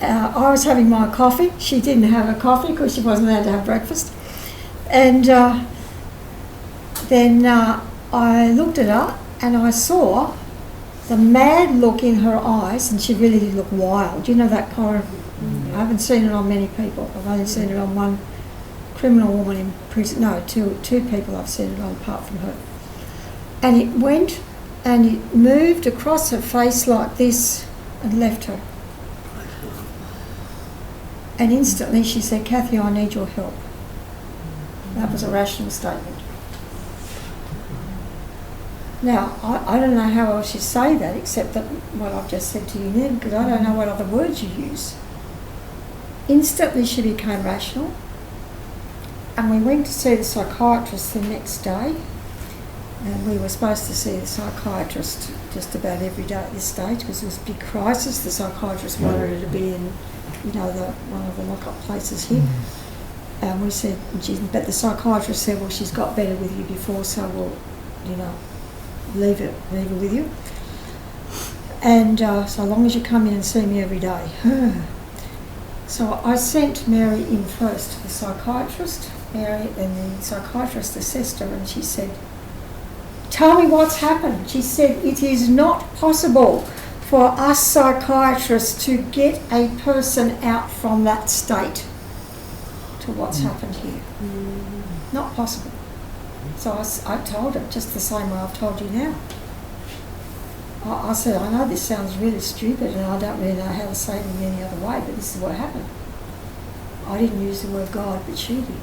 I was having my coffee. She didn't have her coffee because she wasn't allowed to have breakfast. And then I looked at her and I saw the mad look in her eyes, and she really did look wild. You know, that kind of, I haven't seen it on many people. I've only seen it on one criminal woman in prison. No, two people I've seen it on apart from her. And it went and it moved across her face like this and left her. And instantly she said, "Kathy, I need your help." That was a rational statement. Now, I don't know how else you say that except that what I've just said to you then, because I don't know what other words you use. instantly she became rational, and we went to see the psychiatrist the next day, and we were supposed to see the psychiatrist just about every day at this stage because it was a big crisis. The psychiatrist wanted her to be in, one of the lock-up places here. And we said, but the psychiatrist said, well, she's got better with you before, so we'll, leave her with you. And so long as you come in and see me every day. So I sent Mary in first to the psychiatrist. Mary, and the psychiatrist assessed her, and she said, tell me what's happened. She said, it is not possible for us psychiatrists to get a person out from that state to what's happened here. Not possible. So I told her just the same way I've told you now. I said, I know this sounds really stupid and I don't really know how to say it in any other way, but this is what happened. I didn't use the word God, but she did.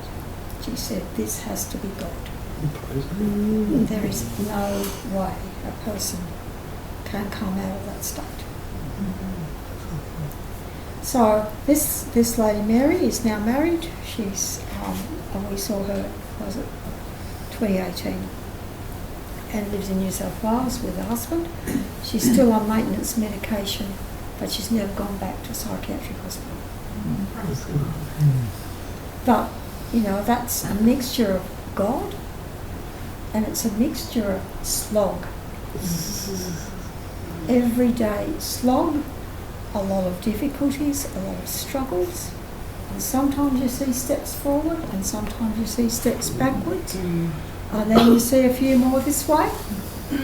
She said, this has to be God. There is no way a person can come out of that state. So this lady Mary is now married. She's and we saw her, was it 2018, and lives in New South Wales with her husband. She's still on maintenance medication, but she's never gone back to a psychiatric hospital. But that's a mixture of God, and it's a mixture of slog. Every day slog, a lot of difficulties, a lot of struggles, and sometimes you see steps forward and sometimes you see steps backwards, and then you see a few more this way,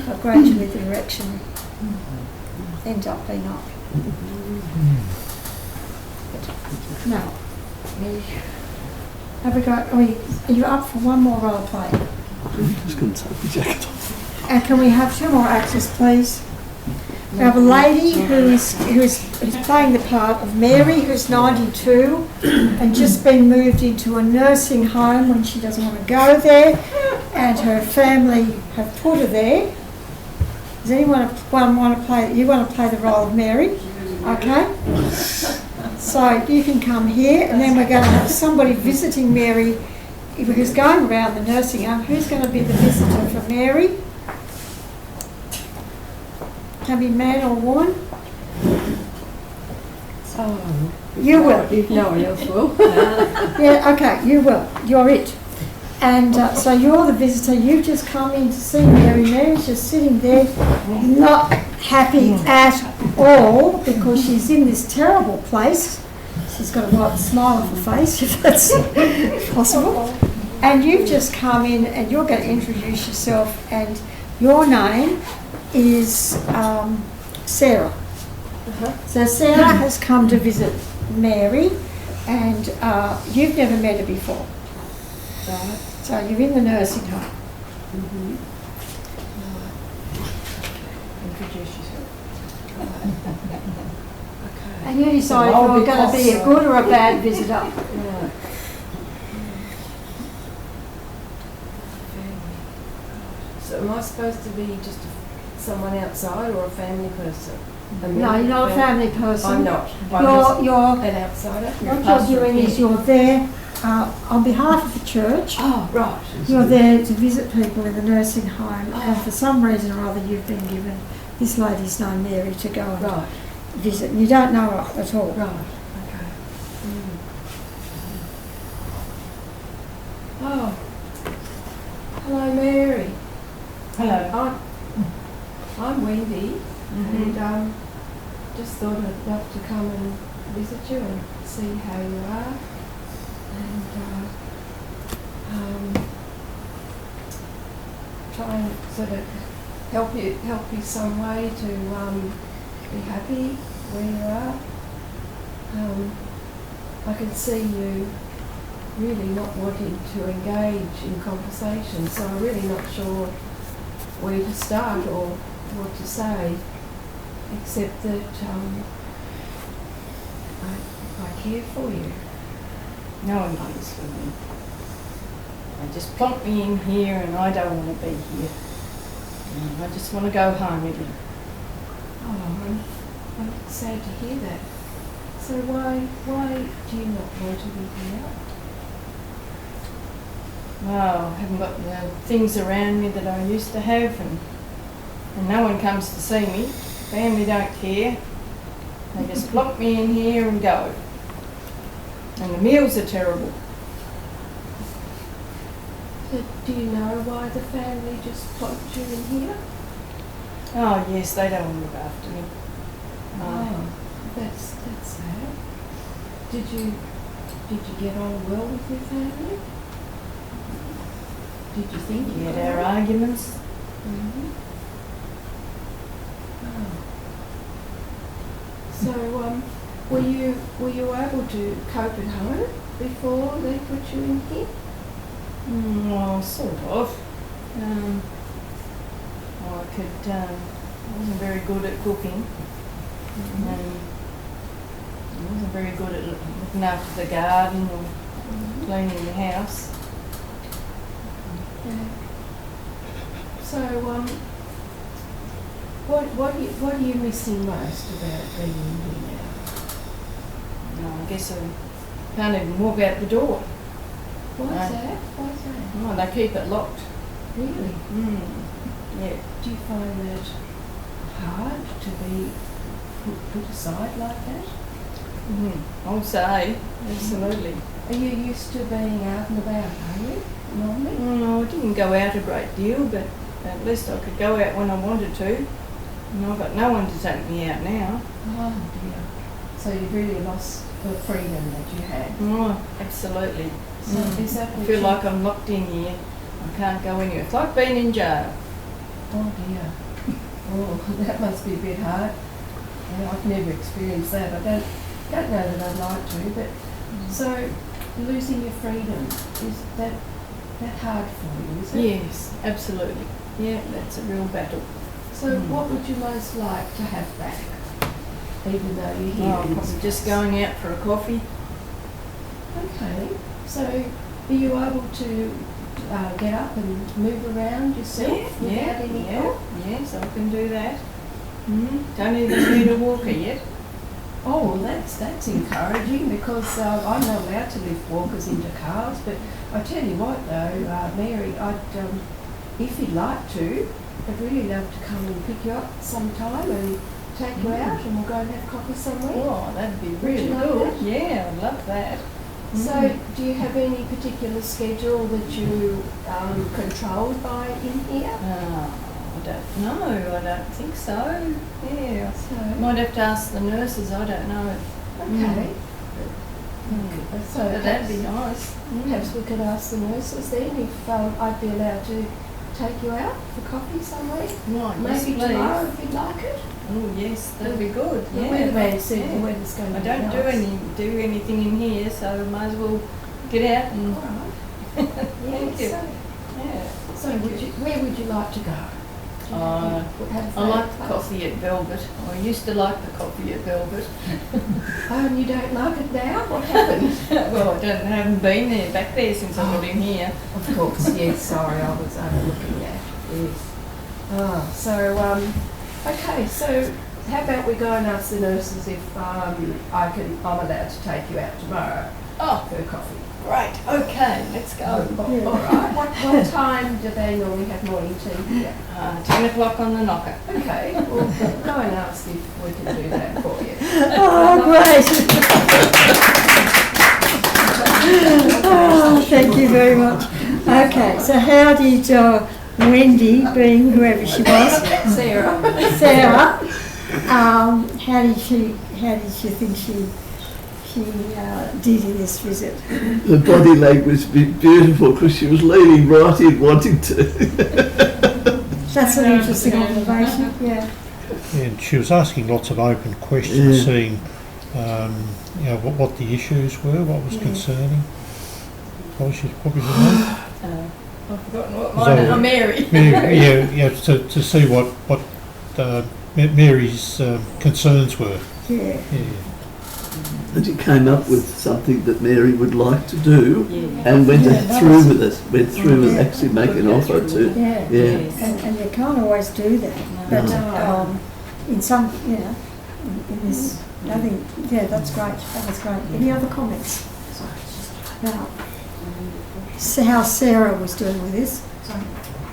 but gradually the direction ends up being up. Now, have we got, are you up for one more role play? I'm just going to take the jacket off. And can we have 2 more actors, please? We have a lady who's playing the part of Mary, who's 92 and just been moved into a nursing home when she doesn't want to go there, and her family have put her there. Does anyone want to play? You want to play the role of Mary? Okay. So you can come here, and then we're going to have somebody visiting Mary who's going around the nursing home. Who's going to be the visitor for Mary? Can be man or woman? Oh, You will. if no one else will. Yeah, okay, you will. You're it. And so you're the visitor. You've just come in to see Mary. Mary's just sitting there, not happy at all because she's in this terrible place. She's got a white smile on her face, if that's possible. And you've just come in and you're going to introduce yourself, and your name is Sarah. So Sarah has come to visit Mary, and you've never met her before. Right. So you're in the nursing home. Introduce yourself. Okay. And you decide if I'll you're be going to be a good or a bad visitor. Right. So am I supposed to be just someone outside or a family person? No, you're not a family person. I'm not. You're an outsider. what you're doing is you're there on behalf of the church. Oh, right. You're there to visit people in the nursing home, and for some reason or other you've been given this lady's name, Mary, to go and visit. And you don't know her at all. Right. Okay. Oh. Hello, Mary. Hello. I'm Wendy, and just thought I'd love to come and visit you and see how you are, and try and sort of help you some way to be happy where you are. I can see you really not wanting to engage in conversation, so I'm really not sure where to start or what to say, except that I care for you. No one cares for me. They just plonk me in here and I don't want to be here. I just want to go home again. Oh, I'm sad to hear that. So why do you to be here? Well, I haven't got the things around me that I used to have, and no one comes to see me. Family don't care. They just plop me in here and go. And the meals are terrible. So do you know why the family just plopped you in here? Oh yes, they don't want to look after me. Oh, that's sad. Did you get on well with your family? Did you think We you had could? our arguments. Mm-hmm. Oh. So, were you able to cope at home before they put you in here? Well, sort of. I wasn't very good at cooking. Mm-hmm. I wasn't very good at looking after the garden or cleaning the house. Yeah. So, what are you missing most about being here now? I guess I can't even walk out the door. Why's No. that? Why's that? Oh, they keep it locked. Really? Yeah. Do you find that hard to be put aside like that? I'll say, absolutely. Are you used to being out and about, are you, normally? I didn't go out a great deal, but at least I could go out when I wanted to. And I've got no one to take me out now. Oh dear. So you've really lost the freedom that you had. Oh, absolutely. So is that I what feel you- like I'm locked in here. I can't go anywhere. It's like being in jail. Oh dear. Oh, that must be a bit hard. Yeah, I've never experienced that. I don't know that I'd like to, but so losing your freedom, is that hard for you, is it? Yes, absolutely. Yeah, that's a real battle. So what would you most like to have back, even though you're here? Oh, in probably this just place? going out for a coffee. Okay. So are you able to get up and move around yourself without any help? Yes, I can do that. Don't even need a walker yet. Oh, well, that's encouraging because I'm not allowed to lift walkers into cars. But I tell you what, though, Mary, if you'd like to, I'd really love to come and pick you up sometime and take you out, and we'll go and have coffee somewhere. Oh, that'd be Would really you like good. that? Yeah, I'd love that. So, do you have any particular schedule that you controlled by in here? I don't know. I don't think so. Yeah. So, Might have to ask the nurses. I don't know. okay. So But that'd be nice. Perhaps we could ask the nurses then if I'd be allowed to take you out for coffee somewhere. Right, yes, Maybe please. tomorrow if you'd like it. Oh yes, that'd be good. The Yeah. weatherman said Yeah. the weather's going to I be don't nice. do anything in here, so might as well get out and. All right. Thank you. So, Yeah. so where would you like to go? Do you have I like the favourite coffee at Velvet. I used to like the coffee at Velvet. place? Oh, and you don't like it now? What happened? Well, I haven't been there back there since I got in here. Of course, yes, sorry, I was overlooking that, yes. Oh, so, okay, so how about we go and ask the nurses if I'm allowed to take you out tomorrow Oh, for coffee? great. Okay, let's go. All right. What time do they normally have morning tea here? 10 o'clock on the knocker. Okay, well, go and ask if we can do that for you. Oh, great. Oh, thank you very much. Okay, so how did Wendy, being whoever she was, Sarah, how did you think she did in this visit? The body language was beautiful because she was leaning right in, wanting to. That's an interesting observation, yeah. And she was asking lots of open questions, Yeah. seeing what the issues were, what was concerning. What was she probably doing? I've forgotten what mine are. Mary. Yeah, to see what Mary's concerns were. Yeah. And she came up with something that Mary would like to do, Yeah. and went through with it. Went through with actually making an offer to. Yeah. Yeah. And you can't always do that, but in some, in this, I think, yeah, that's great. That was great. Any other comments? about how Sarah was doing with this.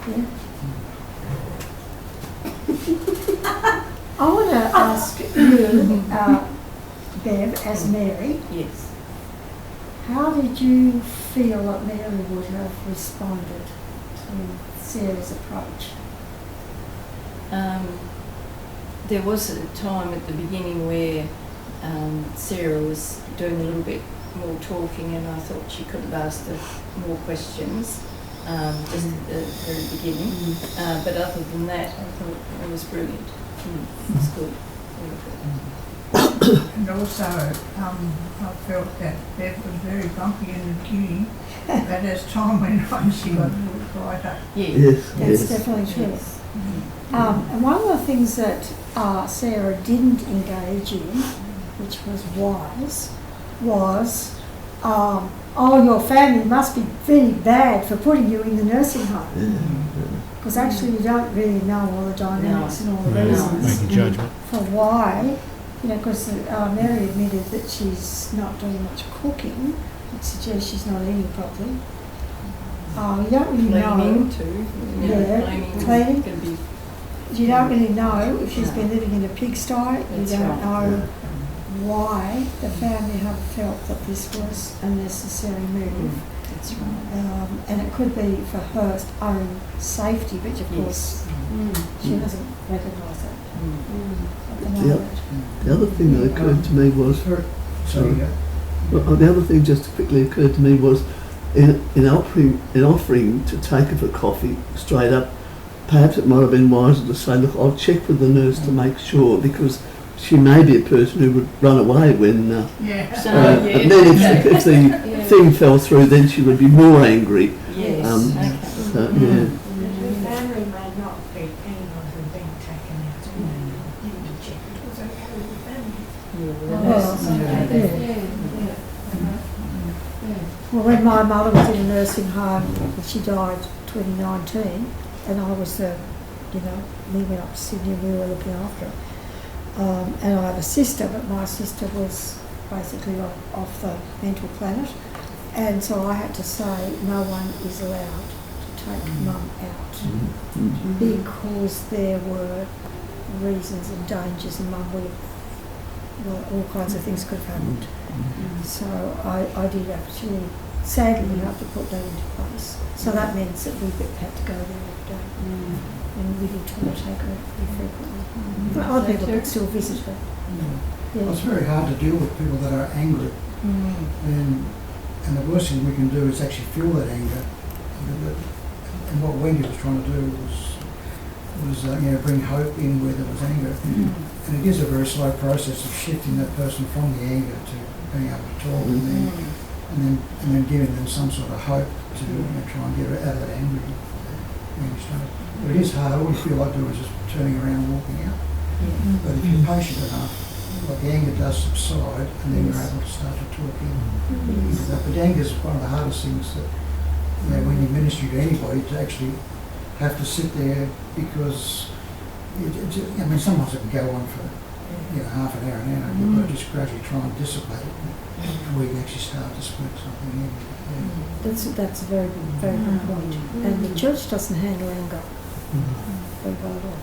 Yeah. I want to ask you, Bev, as Mary, Yes. how did you feel that Mary would have responded to Sarah's approach? There was a time at the beginning where Sarah was doing a little bit more talking, and I thought she could have asked her more questions just at the very beginning. But other than that, I thought it was brilliant. It was good. Really good. And also, I felt that Bev was very bumpy in the beginning, but as time went on, she got a little quieter. Yes, That's yes. definitely true. And one of the things that Sarah didn't engage in, which was wise, was, oh, your family must be really bad for putting you in the nursing home. Because actually you don't really know all the dynamics and all the reasons Making judgment. for why. You know, because Mary admitted that she's not doing much cooking, which suggests she's not eating properly. You don't really know. Cleaning too. Yeah, cleaning. Can be, You don't really know if she's been living in a pigsty. You That's don't right. know why the family have felt that this was a necessary move. that's right. And it could be for her own safety, which of course she doesn't recognise that at the moment. The other thing that occurred to me was, the other thing just quickly occurred to me was, in offering to take her for coffee straight up, perhaps it might have been wiser to say, look, I'll check with the nurse to make sure, because she may be a person who would run away when, and then if the thing fell through, then she would be more angry. Yes. So, yeah. The family may not be keen on her being taken out, and they need to check it was okay with the family. Well, when my mother was in a nursing home, she died 2019, and I was we went up to Sydney and we were looking after her. And I have a sister, but my sister was basically off the mental planet. And so I had to say no one is allowed to take mum out because there were reasons and dangers, and mum would have, all kinds of things could have happened. So I did actually, sadly, have to put that into place. So that means that we had to go there every day. And we did try to take her pretty frequently. But other people could still visit her. Well, it's very hard to deal with people that are angry. And the worst thing we can do is actually feel that anger. And what Wendy was trying to do was bring hope in where there was anger. And it is a very slow process of shifting that person from the anger to being able to talk, and then giving them some sort of hope to try and get her out of that anger. But it is hard. All you feel like doing is just turning around and walking out. But if you're patient enough, the anger does subside, and then you're able to start to talk in. But anger is one of the hardest things that, when you minister to anybody, to actually have to sit there, because sometimes it can go on for half an hour, an hour. You've got to just gradually try and dissipate it before you can actually start to split something in. That's a very good point. And the church doesn't handle anger very well at all.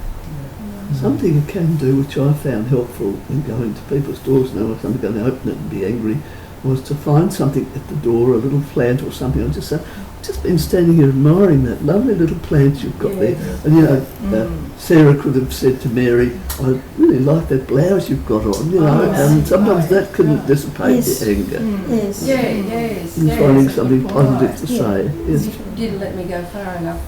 Something you can do, which I found helpful in going to people's doors now, if somebody's going to open it and be angry, was to find something at the door, a little plant or something, and just say, I've just been standing here admiring that lovely little plant you've got there. And Sarah could have said to Mary, I really like that blouse you've got on, and sometimes that can dissipate the anger. And finding something positive to say. Yes. Didn't let me go far enough.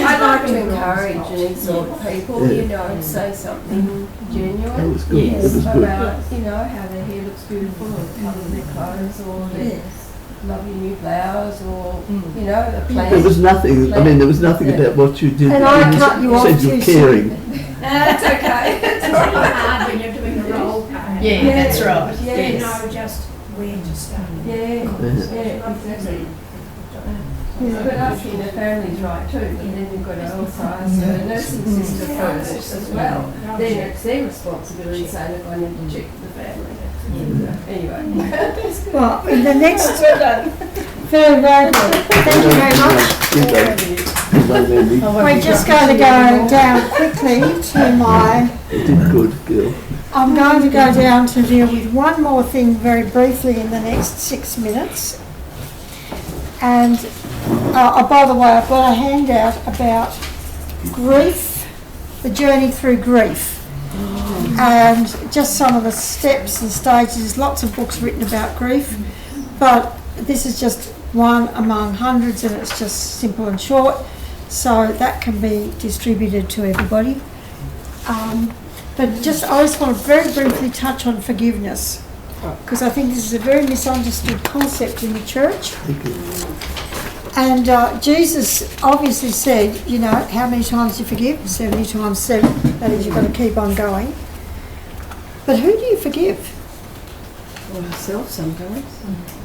I like to encourage and exhort people, and say something genuine. That was good. That was good. About, how their hair looks beautiful, or the colour of their clothes, or their lovely new blouse, or, a plant. There was nothing, there was nothing about what you did. And I cut you off said you're caring. That's okay. It's hard when you're doing a role play. Yeah, that's right. You know just where to start. Exactly. But asking the families right too, and then you've got to also ask the nursing sister first as well. Then it's their responsibility saying, look, I need to check with the family. Anyway. Well, in the next... Very, very good. Thank you very much. We're just going to go down quickly to my... You did good, girl. I'm going to go down to deal with one more thing very briefly in the next 6 minutes. And, by the way, I've got a handout about grief, the journey through grief. And just some of the steps and stages. There's lots of books written about grief, but this is just one among hundreds, and it's just simple and short, so that can be distributed to everybody. But I just want to very briefly touch on forgiveness, because I think this is a very misunderstood concept in the church. And Jesus obviously said, you know, how many times you forgive? 70 times 7. That is, you've got to keep on going. But who do you forgive? Or yourself sometimes.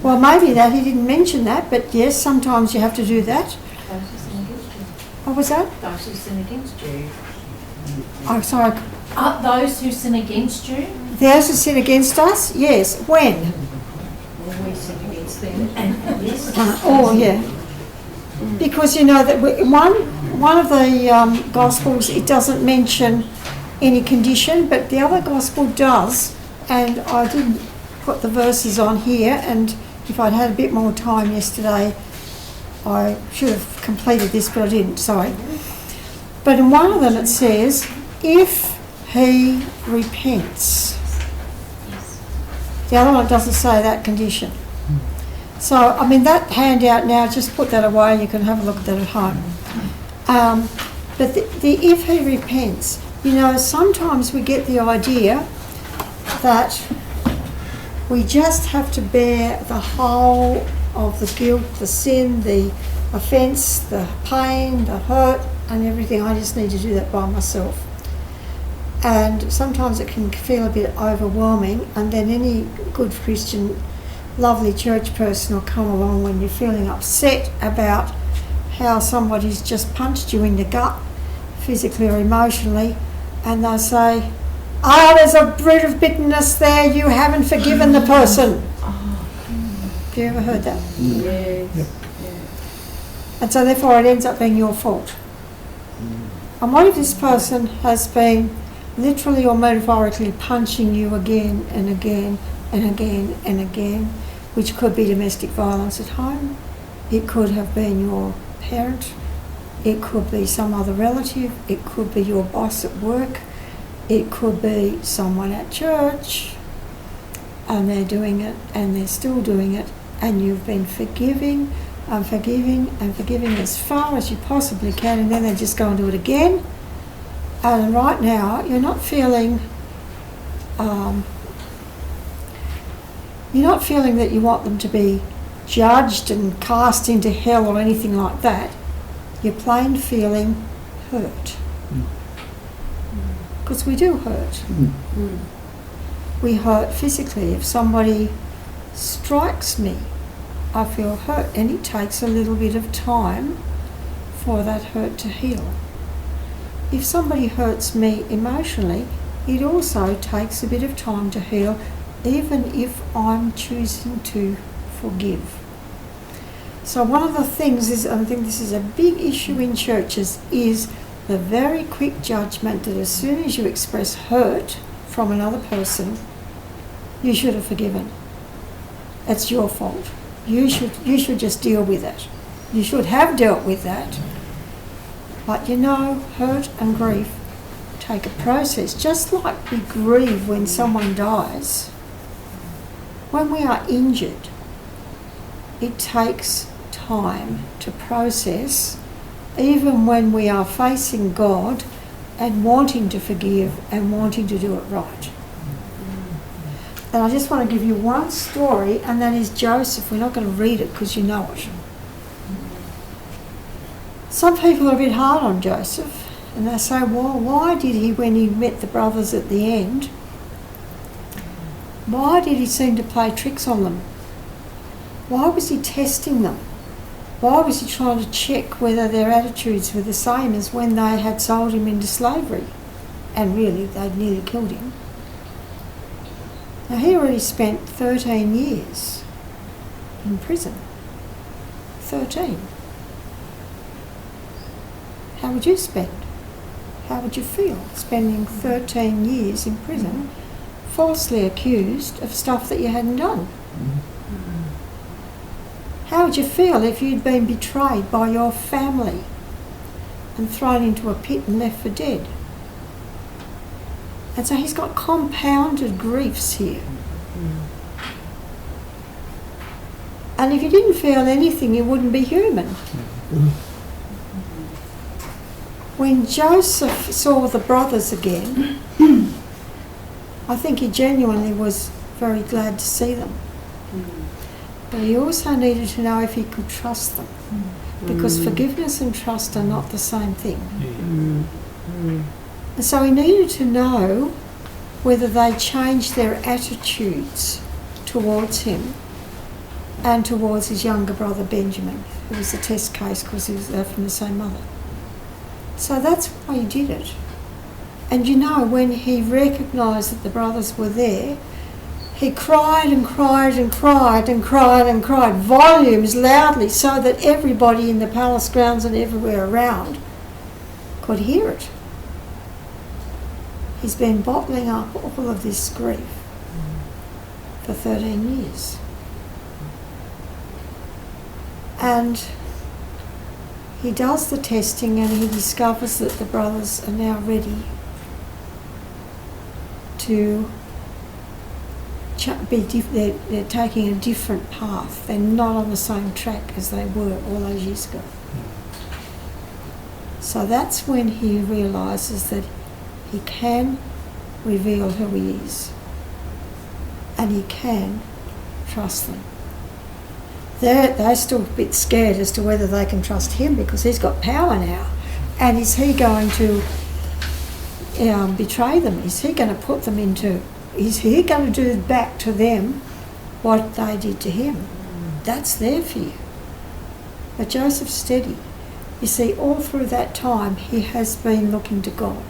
Well, maybe that, he didn't mention that, but yes, sometimes you have to do that. Those who sin against you. What was that? Those who sin against you. Oh, sorry. Those who sin against you. Those who sin against us? Yes. When? Well, we sin against them. And yes. Oh, yeah. Because you know that one of the Gospels, it doesn't mention any condition, but the other Gospel does, and I didn't put the verses on here, and if I'd had a bit more time yesterday, I should have completed this, but I didn't, sorry. But in one of them it says, if he repents. The other one doesn't say that condition. So, I mean, that handout now, just put that away, you can have a look at that at home. But the if he repents, you know, sometimes we get the idea that we just have to bear the whole of the guilt, the sin, the offence, the pain, the hurt and everything. I just need to do that by myself. And sometimes it can feel a bit overwhelming, and then any good Christian, lovely church person will come along when you're feeling upset about how somebody's just punched you in the gut, physically or emotionally, and they'll say, oh, there's a root of bitterness there, you haven't forgiven the person. Have you ever heard that? Yes. Yep. And so therefore it ends up being your fault. And what if this person has been literally or metaphorically punching you again and again and again and again, which could be domestic violence at home, it could have been your parent, it could be some other relative, it could be your boss at work, it could be someone at church, and they're doing it and they're still doing it, and you've been forgiving and forgiving and forgiving as far as you possibly can, and then they just go and do it again. And right now you're not feeling that you want them to be judged and cast into hell or anything like that. You're plain feeling hurt. Because we do hurt. We hurt physically. If somebody strikes me, I feel hurt, and it takes a little bit of time for that hurt to heal. If somebody hurts me emotionally, it also takes a bit of time to heal, even if I'm choosing to forgive. So one of the things is, I think this is a big issue in churches, is the very quick judgment that as soon as you express hurt from another person, you should have forgiven. It's your fault. You should just deal with it. You should have dealt with that. But you know, hurt and grief take a process. Just like we grieve when someone dies, when we are injured, it takes time to process, even when we are facing God and wanting to forgive and wanting to do it right. And I just want to give you one story, and that is Joseph. We're not going to read it because you know it. Some people are a bit hard on Joseph, and they say, well, why did he, when he met the brothers at the end, why did he seem to play tricks on them? Why was he testing them? Why was he trying to check whether their attitudes were the same as when they had sold him into slavery? And really, they'd nearly killed him. Now he already spent 13 years in prison. 13. How would you spend? How would you feel spending 13 years in prison, falsely accused of stuff that you hadn't done? How would you feel if you'd been betrayed by your family and thrown into a pit and left for dead? And so he's got compounded griefs here. And if you didn't feel anything, you wouldn't be human. When Joseph saw the brothers again, I think he genuinely was very glad to see them. But he also needed to know if he could trust them. Because forgiveness and trust are not the same thing. And so he needed to know whether they changed their attitudes towards him and towards his younger brother Benjamin, who was a test case because he was from the same mother. So that's why he did it. And you know, when he recognised that the brothers were there, he cried and cried and cried and cried and cried, volumes loudly, so that everybody in the palace grounds and everywhere around could hear it. He's been bottling up all of this grief for 13 years. And he does the testing and he discovers that the brothers are now ready to they're taking a different path. They're not on the same track as they were all those years ago. So that's when he realises that he can reveal who he is and he can trust them. They're still a bit scared as to whether they can trust him because he's got power now. And is he going to betray them? Is he going to put them into... Is he going to do back to them what they did to him? That's their fear. But Joseph's steady. You see, all through that time, he has been looking to God.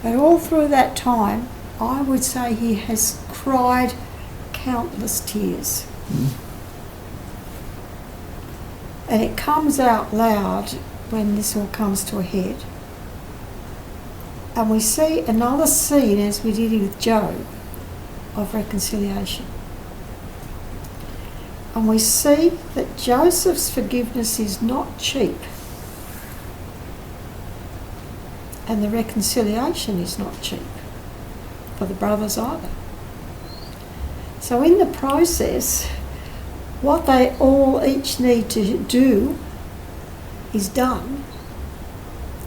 But all through that time, I would say he has cried countless tears. And it comes out loud when this all comes to a head. And we see another scene, as we did with Job, of reconciliation. And we see that Joseph's forgiveness is not cheap. And the reconciliation is not cheap for the brothers either. So in the process, what they all each need to do is done.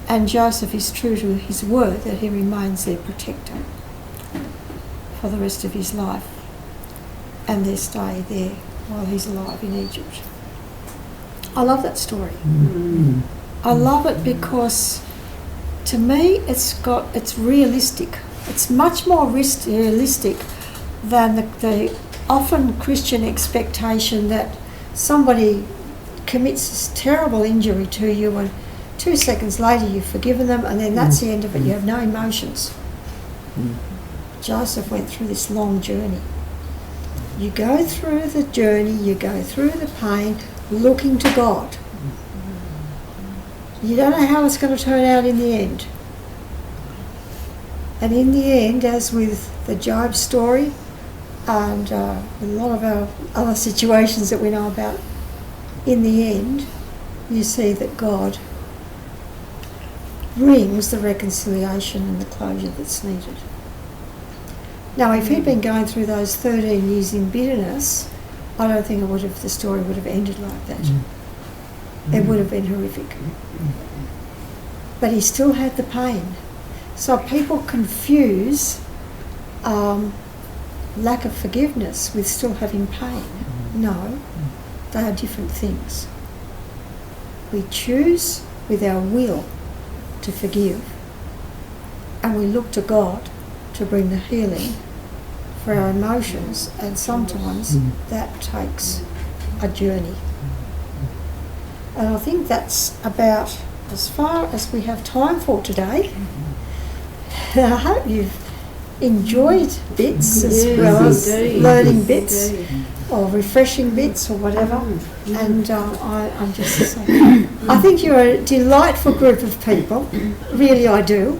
And Joseph is true to his word that he remains their protector for the rest of his life and their stay there while he's alive in Egypt. I love that story. I love it because to me it's realistic. It's much more realistic than the often Christian expectation that somebody commits this terrible injury to you and 2 seconds later you've forgiven them and then that's the end of it. You have no emotions. Joseph went through this long journey. You go through the journey, you go through the pain, looking to God. You don't know how it's going to turn out in the end. And in the end, as with the Job story and a lot of our other situations that we know about, in the end, you see that God brings the reconciliation and the closure that's needed. Now, if he'd been going through those 13 years in bitterness, I don't think the story would have ended like that. It would have been horrific. But he still had the pain. So people confuse lack of forgiveness with still having pain. No, they are different things. We choose with our will to forgive, and we look to God to bring the healing for our emotions, and sometimes that takes a journey. And I think that's about as far as we have time for today. I hope you've enjoyed bits as Yes, well as indeed. learning bits Indeed. or refreshing bits or whatever. And I'm just, I think you're a delightful group of people. Really, I do.